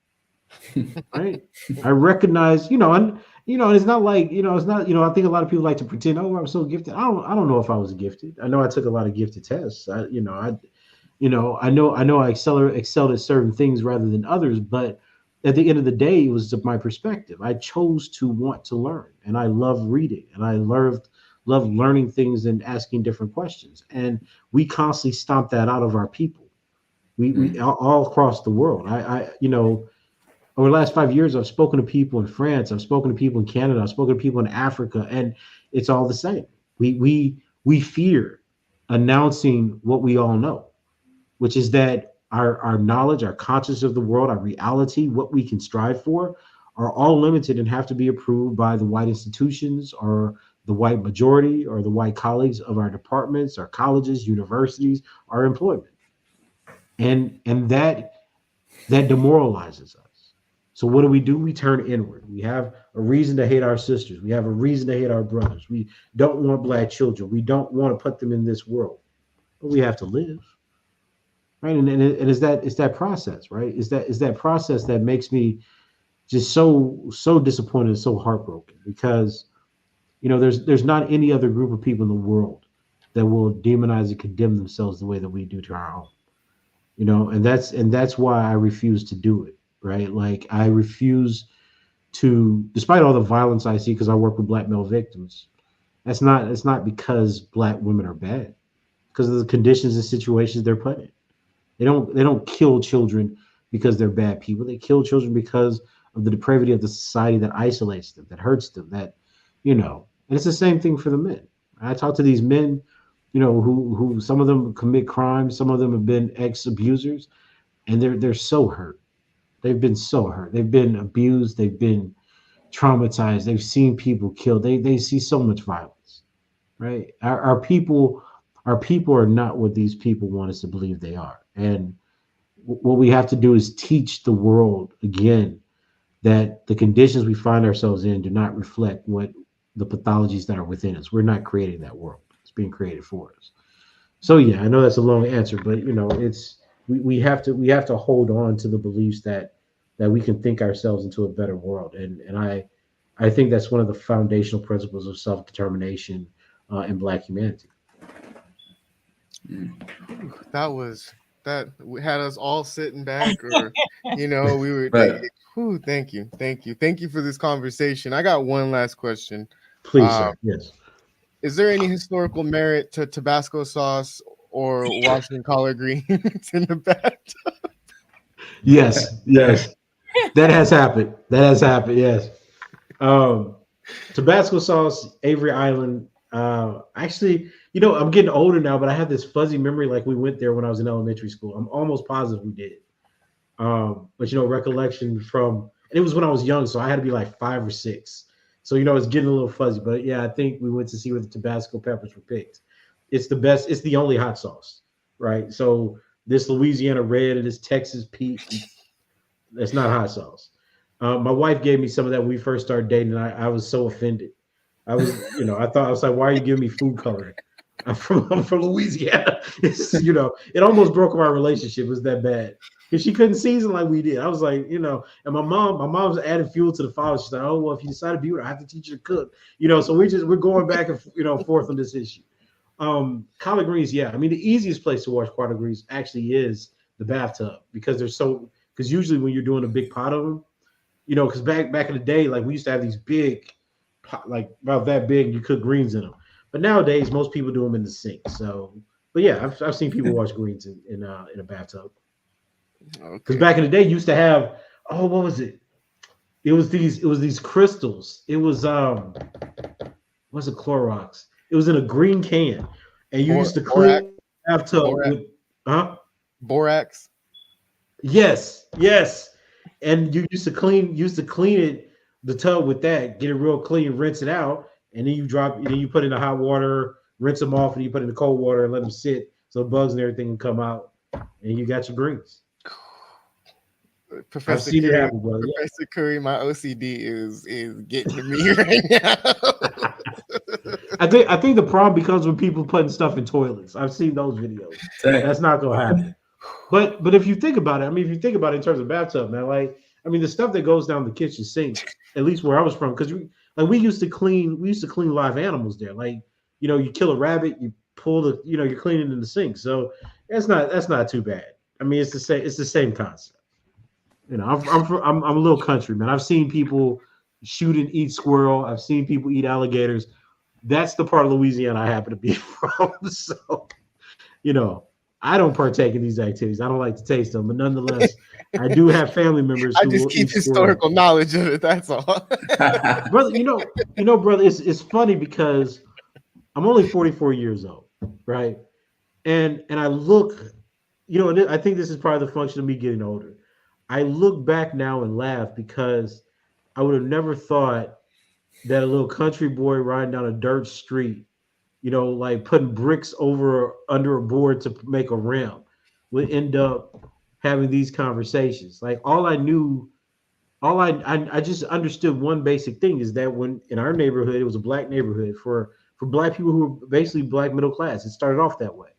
right? I recognize, and it's not like, it's not, I think a lot of people like to pretend, oh, I'm so gifted. I don't know if I was gifted. I know I took a lot of gifted tests. I know I excelled at certain things rather than others, but at the end of the day, it was my perspective. I chose to want to learn, and I love reading, and I love learning things and asking different questions. And we constantly stomp that out of our people. We all across the world. I over the last 5 years, I've spoken to people in France, I've spoken to people in Canada, I've spoken to people in Africa, and it's all the same. We fear announcing what we all know, which is that our knowledge, our consciousness of the world, our reality, what we can strive for, are all limited and have to be approved by the white institutions or the white majority or the white colleagues of our departments, our colleges, universities, our employment. And that demoralizes us. So what do? We turn inward. We have a reason to hate our sisters. We have a reason to hate our brothers. We don't want black children. We don't want to put them in this world, but we have to live. Right. And it's that process, right? Is that process that makes me just so disappointed and so heartbroken because, there's not any other group of people in the world that will demonize and condemn themselves the way that we do to our own, and that's why I refuse to do it. Right. Like I refuse to, despite all the violence I see, because I work with black male victims, it's not because black women are bad, because of the conditions and situations they're put in. They don't kill children because they're bad people. They kill children because of the depravity of the society that isolates them, that hurts them, and it's the same thing for the men. I talk to these men, who some of them commit crimes, some of them have been ex-abusers, and they're so hurt. They've been so hurt. They've been abused. They've been traumatized. They've seen people killed. They see so much violence, right? Our people are not what these people want us to believe they are. And what we have to do is teach the world again that the conditions we find ourselves in do not reflect what the pathologies that are within us. We're not creating that world. It's being created for us. So yeah, I know that's a long answer, but it's we have to hold on to the beliefs that we can think ourselves into a better world. And I think that's one of the foundational principles of self-determination in Black humanity. That had us all sitting back, or we were. Right. Thank you for this conversation. I got one last question. Please, sir. Yes. Is there any historical merit to Tabasco sauce or washing collard greens in the bathtub? Yes. That has happened. Yes. Tabasco sauce, Avery Island. Actually, I'm getting older now, but I have this fuzzy memory like we went there when I was in elementary school. I'm almost positive we did. But recollection from, and it was when I was young, so I had to be like 5 or 6. So it's getting a little fuzzy. But yeah, I think we went to see where the Tabasco peppers were picked. It's the best. It's the only hot sauce, right? So this Louisiana red and this Texas peach, that's not hot sauce. My wife gave me some of that when we first started dating, and I was so offended. I was, I was like, why are you giving me food coloring? I'm from Louisiana. It almost broke our relationship. It was that bad because she couldn't season like we did. I was like, and my mom's added fuel to the fire. She's like, oh well, if you decide to be with her, I have to teach you to cook. So we're going back and forth on this issue. Collard greens, yeah. I mean, the easiest place to wash collard greens actually is the bathtub because because usually when you're doing a big pot of them, because back in the day, like we used to have these big, like about that big, you cook greens in them. But nowadays, most people do them in the sink. So, but yeah, I've seen people wash greens in a bathtub. Because back in the day, you used to have what was it? It was these crystals. It was what's it, Clorox? It was in a green can, and you used to clean the bathtub with borax. Yes, and you used to clean it the tub with that, get it real clean, rinse it out. And then you you put in the hot water, rinse them off, and you put in the cold water and let them sit so the bugs and everything can come out, and you got your greens. Professor Curry, it happen, brother. Professor Curry, my OCD is getting to me right now. I think the problem becomes when people putting stuff in toilets. I've seen those videos. That's not gonna happen. But if you think about it, in terms of bathtub, man, the stuff that goes down the kitchen sink, at least where I was from, because we used to clean live animals there. You kill a rabbit, you pull you're cleaning in the sink. So that's not too bad. It's the same concept. I'm a little country, man. I've seen people shoot and eat squirrel. I've seen people eat alligators. That's the part of Louisiana I happen to be from. So, I don't partake in these activities. I don't like to taste them, but nonetheless, I do have family members. I just keep historical knowledge of it. That's all, brother. Brother, it's funny because I'm only 44 years old, right? And I look, I think this is probably the function of me getting older. I look back now and laugh because I would have never thought that a little country boy riding down a dirt street, putting bricks under a board to make a rim, would end up having these conversations. I just understood one basic thing is that when in our neighborhood, it was a black neighborhood for black people who were basically black middle class. It started off that way.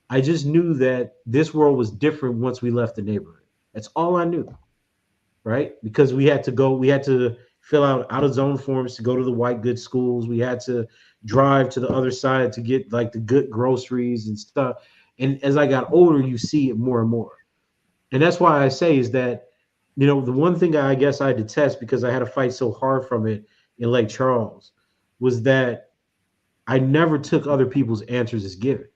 I just knew that this world was different once we left the neighborhood. That's all I knew, right? Because we had to fill out of zone forms to go to the white goods schools. We had to drive to the other side to get the good groceries and stuff. And as I got older, you see it more and more. And that's why I say is that, the one thing I guess I detest because I had to fight so hard from it in Lake Charles was that I never took other people's answers as given.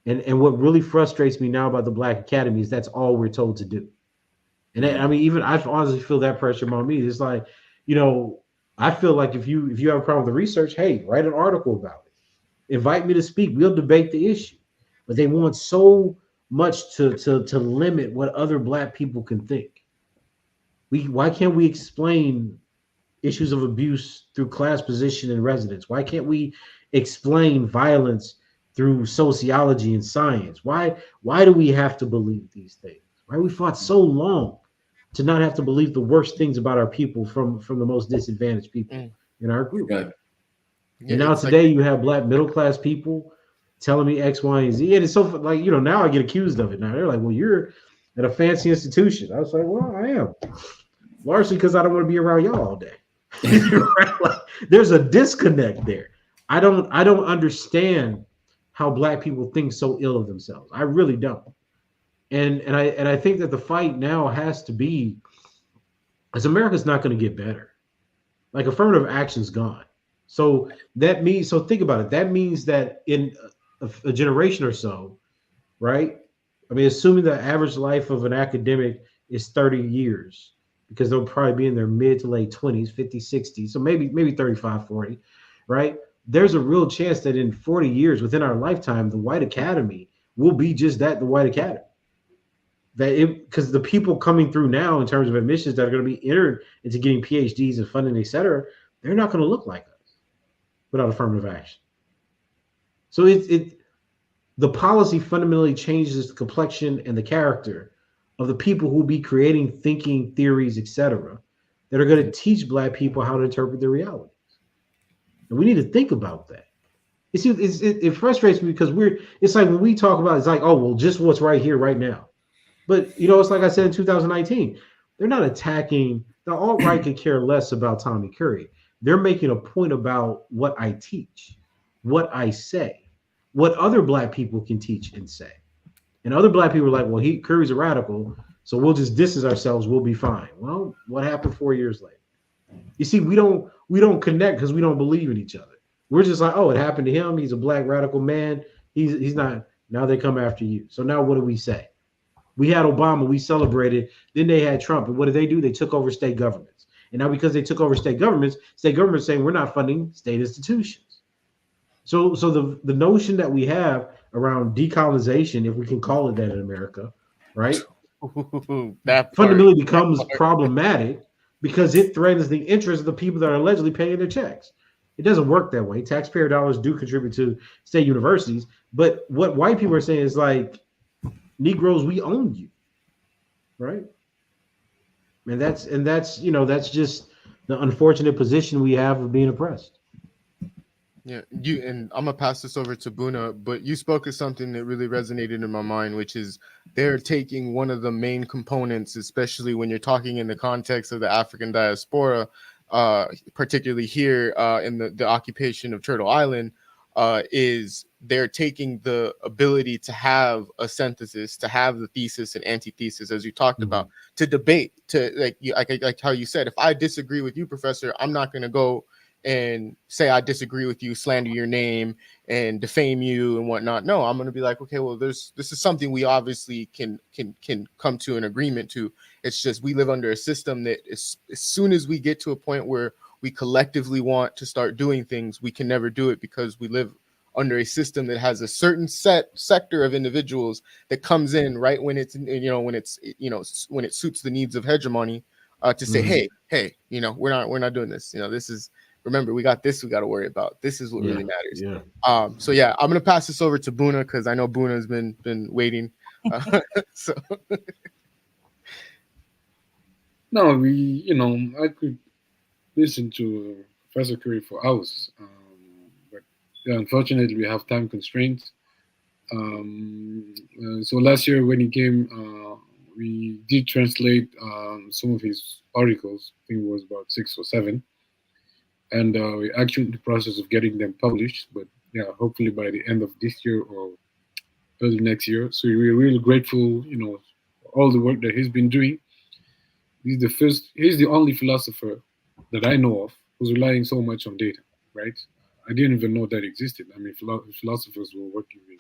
And what really frustrates me now about the Black Academy is that's all we're told to do. And even I honestly feel that pressure on me. It's like, I feel like if you have a problem with the research, hey, write an article about it. Invite me to speak. We'll debate the issue. But they want so much to limit what other Black people can think. Why can't we explain issues of abuse through class position and residence? Why can't we explain violence through sociology and science? Why do we have to believe these things? Why we fought so long to not have to believe the worst things about our people from the most disadvantaged people in our group? Right. And now today you have black middle class people telling me X, Y, and Z. And it's so like, now I get accused of it. Now they're like, well, you're at a fancy institution. I was like, well, I am. Largely because I don't want to be around y'all all day. Like, there's a disconnect there. I don't understand how black people think so ill of themselves. I really don't. And I think that the fight now has to be, as America's not going to get better. Like affirmative action's gone. So think about it. That means that in a generation or so, right? I mean, assuming the average life of an academic is 30 years, because they'll probably be in their mid to late 20s, 50, 60. So maybe 35, 40, right? There's a real chance that in 40 years within our lifetime, the white academy will be just that, the white academy. Because the people coming through now in terms of admissions that are going to be entered into getting PhDs and funding, et cetera, they're not going to look like us without affirmative action. So the policy fundamentally changes the complexion and the character of the people who will be creating thinking theories, et cetera, that are going to teach black people how to interpret their realities. And we need to think about that. You see, it frustrates me because it's like when we talk about, it's like, oh, well, just what's right here, right now. But, it's like I said in 2019, they're not attacking, the alt-right could care less about Tommy Curry. They're making a point about what I teach, what I say, what other black people can teach and say. And other black people are like, well, Curry's a radical, so we'll just distance ourselves, we'll be fine. Well, what happened 4 years later? You see, we don't connect because we don't believe in each other. We're just like, oh, it happened to him. He's a black radical man. He's not. Now they come after you. So now what do we say? We had Obama, we celebrated. Then they had Trump. And what did they do? They took over state governments. And now because they took over state governments saying we're not funding state institutions. So the notion that we have around decolonization, if we can call it that in America, right? Fundamentally becomes problematic because it threatens the interests of the people that are allegedly paying their checks. It doesn't work that way. Taxpayer dollars do contribute to state universities, but what white people are saying is like, Negroes, we own you, right? And that's just the unfortunate position we have of being oppressed. Yeah, and I'm gonna pass this over to Buna, but you spoke of something that really resonated in my mind, which is they're taking one of the main components, especially when you're talking in the context of the African diaspora, particularly here in the occupation of Turtle Island, is they're taking the ability to have a synthesis, to have the thesis and antithesis, as you talked about, to debate, to like how you said, if I disagree with you, Professor, I'm not going to go and say I disagree with you, slander your name and defame you and whatnot. No, I'm going to be like, okay, well, this is something we obviously can come to an agreement to. It's just we live under a system that as soon as we get to a point where we collectively want to start doing things, we can never do it because we live under a system that has a certain sector of individuals that comes in right when it's when it suits the needs of hegemony to say, hey, we're not doing this. This is, remember, we got this we got to worry about. This is what really matters. So I'm gonna pass this over to Buna because I know Buna has been waiting. So no, I could listen to Professor Curry for hours, but unfortunately we have time constraints. So last year when he came, we did translate some of his articles. I think it was about 6 or 7. And we're actually in the process of getting them published, but hopefully by the end of this year or early next year. So we're really grateful, for all the work that he's been doing. He's the only philosopher that I know of who's relying so much on data, right? I didn't even know that existed. I mean, philosophers were working with,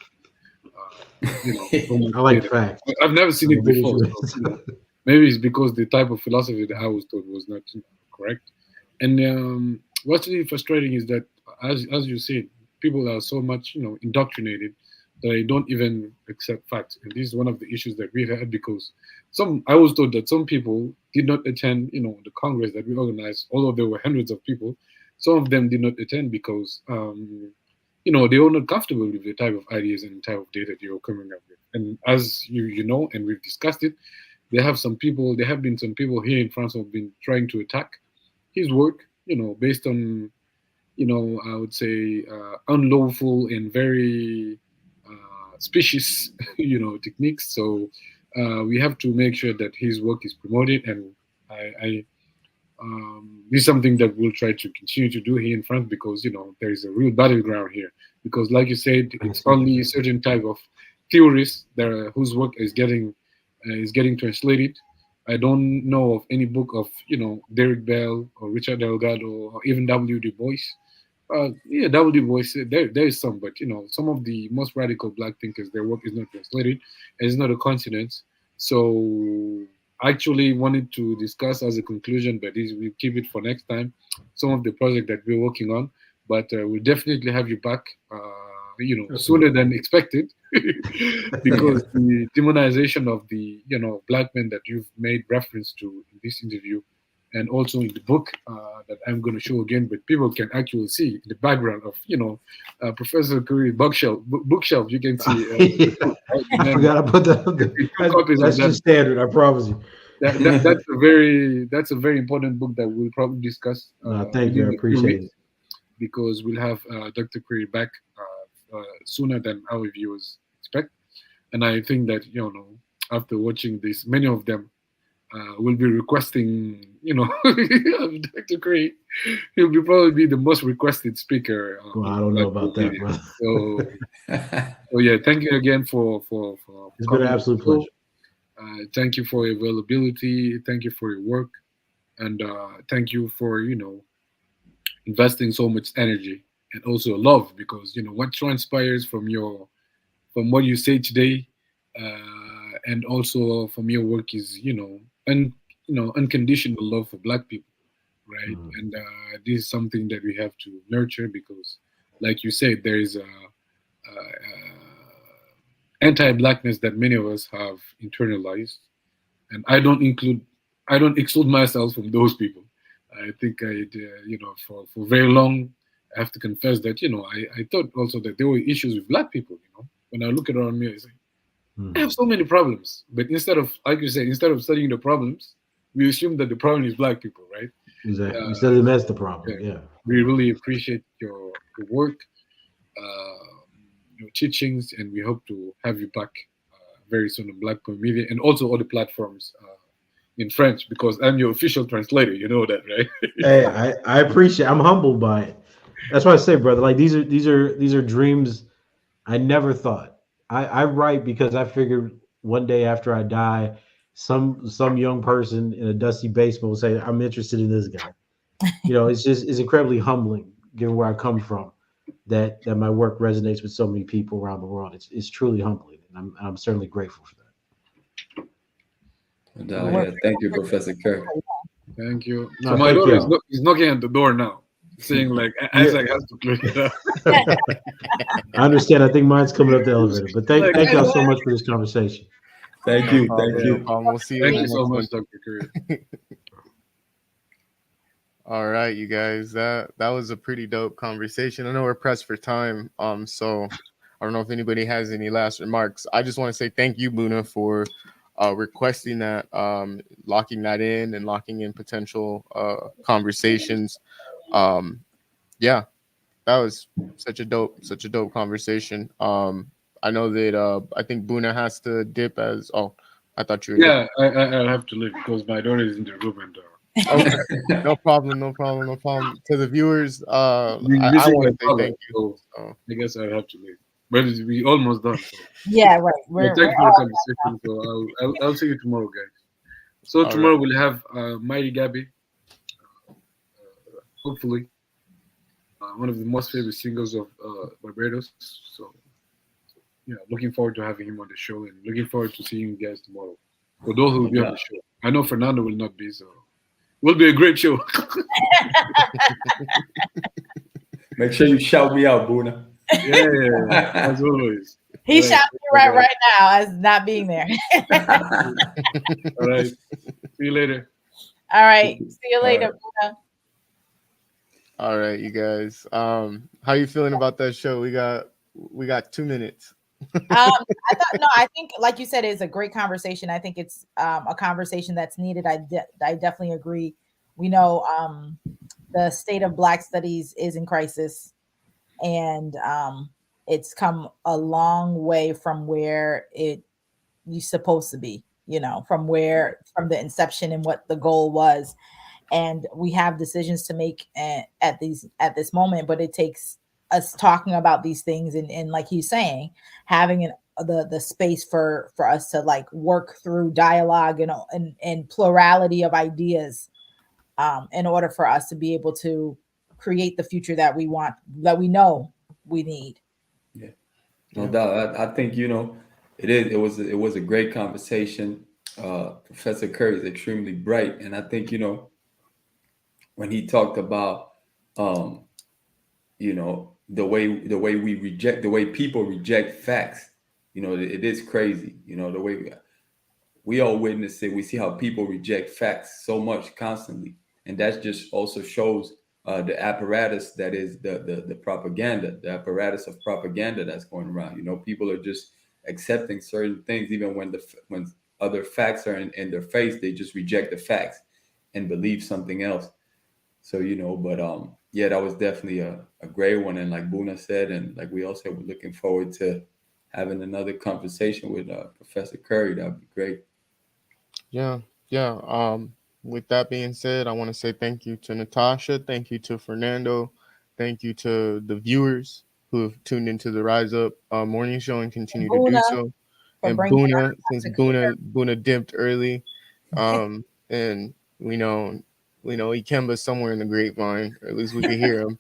I like facts. I've never seen it before. So, maybe it's because the type of philosophy that I was taught was not correct. And what's really frustrating is that, as you said, people are so much, indoctrinated that they don't even accept facts. And this is one of the issues that we've had, because I was told that some people did not attend, the Congress that we organized, although there were hundreds of people. Some of them did not attend because, they were not comfortable with the type of ideas and type of data they were coming up with. And as you know, and we've discussed it, there have been some people here in France who have been trying to attack his work, based on, I would say, unlawful and very specious, techniques. So we have to make sure that his work is promoted, and this is something that we'll try to continue to do here in France, because there is a real battleground here. Because, like you said, it's only a certain type of theorists whose work is getting translated. I don't know of any book of Derek Bell or Richard Delgado or even W. Du Bois. W. Du Bois, there is some, but some of the most radical Black thinkers, their work is not translated, and it's not a coincidence. So I actually wanted to discuss as a conclusion, but we'll keep it for next time, some of the project that we're working on. But we'll definitely have you back, sooner than expected, because the demonization of the Black men that you've made reference to in this interview, and also in the book that I'm going to show again, but people can actually see in the background of Professor Curry's bookshelf. You can see. I forgot to put that. That's just standard. I promise you. That's a very important book that we'll probably discuss. Thank you. I appreciate it. Because we'll have Dr. Curry back sooner than our viewers expect. And I think that, after watching this, many of them will be requesting, Dr. Curry. He'll probably be the most requested speaker. Well, I don't know about that, brother. So yeah, thank you again for it's been an absolute pleasure. Thank you for your availability. Thank you for your work. And thank you for, investing so much energy and also love, because what transpires from what you say today, and also from your work is unconditional love for Black people, right? And this is something that we have to nurture, because, like you said, there is a anti-Blackness that many of us have internalized, and I don't exclude myself from those people. I think for very long, I have to confess that, I thought also that there were issues with Black people, When I look around me, I say, I have so many problems. But instead of studying the problems, we assume that the problem is Black people, right? Exactly. Instead of that's the problem, yeah. We really appreciate your work, your teachings, and we hope to have you back very soon on Black Point Media and also other platforms in French, because I'm your official translator. You know that, right? Hey, I appreciate. I'm humbled by it. That's why I say, brother. Like these are dreams I never thought. I write because I figured one day after I die, some young person in a dusty basement will say, "I'm interested in this guy." It's incredibly humbling, given where I come from, that my work resonates with so many people around the world. It's truly humbling, and I'm certainly grateful for that. Thank you, Professor Kirk. Thank you. So my daughter is knocking at the door now, saying like, Isaac has to close it up. I understand. I think mine's coming up the elevator. But thank y'all so much for this conversation. Thank you. We'll see you. Thank you so much, Dr. Curry. All right, you guys. That was a pretty dope conversation. I know we're pressed for time. So I don't know if anybody has any last remarks. I just want to say thank you, Buna, for requesting that, locking that in and locking in potential conversations. Yeah, that was such a dope conversation. I know that I think Buna has to dip as I thought you were. Yeah, I'll have to leave because my daughter is in the room and okay. No problem. To the viewers, I want to say thank you. So I guess I'll have to leave. But we almost done. So. Yeah, right. We're for the conversation. So I'll see you tomorrow, guys. So all tomorrow we'll have Mighty Gabby, hopefully one of the most favorite singers of Barbados. So looking forward to having him on the show and looking forward to seeing you guys tomorrow. For those who will be on the show, I know Fernando will not be, so it will be a great show. Make sure you shout me out, Buna. Yeah, as always. He shot me right now as not being there. All right. See you later. All right. See you later, Buddha. All right, you guys. How you feeling about that show? We got 2 minutes. I think, like you said, it's a great conversation. I think it's a conversation that's needed. I definitely agree. We know the state of Black studies is in crisis, and it's come a long way from where you're supposed to be. From the inception and what the goal was. And we have decisions to make at this moment, but it takes us talking about these things and like he's saying, having the space for us to like work through dialogue and plurality of ideas in order for us to be able to create the future that we want, that we know we need. Yeah, no doubt. I think it was a great conversation. Professor Curry is extremely bright, and I think when he talked about the way people reject facts, it is crazy. The way we all witness it, we see how people reject facts so much constantly, and that just also shows the apparatus that is the propaganda, the apparatus of propaganda that's going around. People are just accepting certain things, even when other facts are in their face, they just reject the facts and believe something else. So, that was definitely a great one. And like Buna said, and like we all said, we're looking forward to having another conversation with Professor Curry. That would be great. Yeah. With that being said, I want to say thank you to Natasha. Thank you to Fernando. Thank you to the viewers who have tuned into the Rise Up morning show and continue to do so. And Buna, since Buna dipped early. And we know Ikemba's somewhere in the grapevine, or at least we can hear him.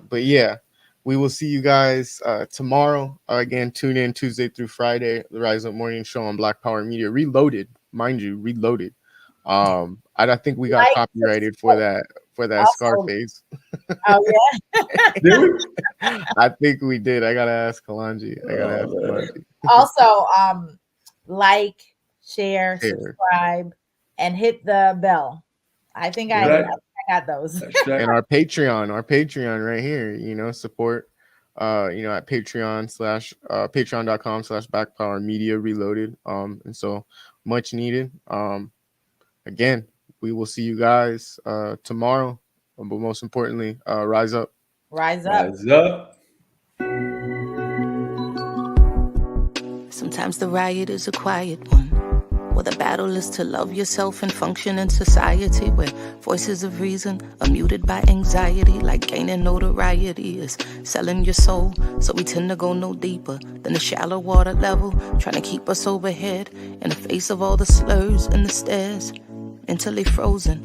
But yeah, we will see you guys tomorrow. Again, tune in Tuesday through Friday, the Rise Up Morning Show on Black Power Media. Reloaded, mind you, reloaded. I think we got copyrighted for that also, Scarface. Oh yeah. I think we did. I gotta ask Kalanji. Also, like, share, subscribe, and hit the bell. I think I got those. And our Patreon right here, support at patreon.com/backpowermedia reloaded. And so much needed. Again, we will see you guys tomorrow, but most importantly, rise up. Rise up. Rise up. Sometimes the riot is a quiet one. Well, the battle is to love yourself and function in society where voices of reason are muted by anxiety, like gaining notoriety is selling your soul. So we tend to go no deeper than the shallow water level, trying to keep us overhead in the face of all the slurs and the stares, mentally frozen,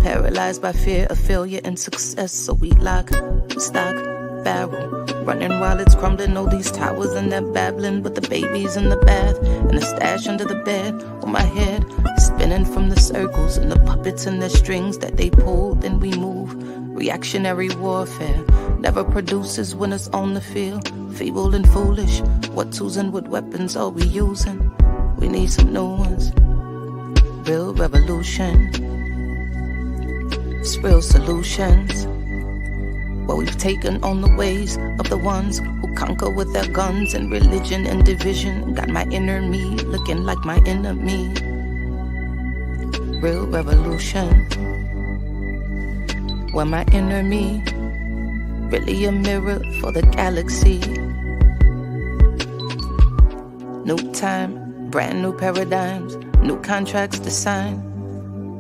paralyzed by fear of failure and success. So we lock, stock, barrel, running while it's crumbling. All these towers and they're babbling, but the baby's in the bath and the stash under the bed on my head, spinning from the circles and the puppets and the strings that they pull. Then we move. Reactionary warfare never produces winners on the field. Feeble and foolish. What tools and what weapons are we using? We need some new ones. Real revolution. It's real solutions. What we've taken on the ways of the ones who conquer with their guns and religion and division. Got my inner me looking like my enemy. Real revolution. Where my inner me really a mirror for the galaxy. New time, brand new paradigms, new contracts to sign.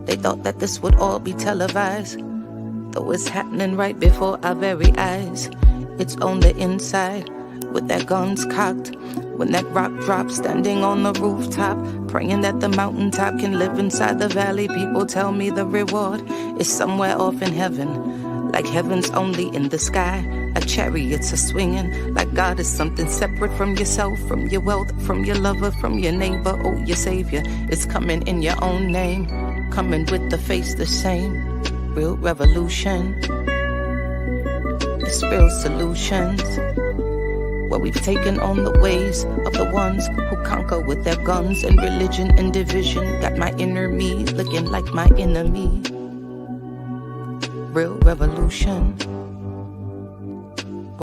They thought that this would all be televised, though it's happening right before our very eyes. It's on the inside, with their guns cocked. When that rock drops, standing on the rooftop, praying that the mountaintop can live inside the valley. People tell me the reward is somewhere off in heaven, like heaven's only in the sky. A chariots are swinging, like God is something separate from yourself, from your wealth, from your lover, from your neighbor. Oh, your savior is coming in your own name, coming with the face the same. Real revolution. It's real solutions. where we've taken on the ways of the ones who conquer with their guns and religion and division. Got my inner me looking like my enemy. Real revolution.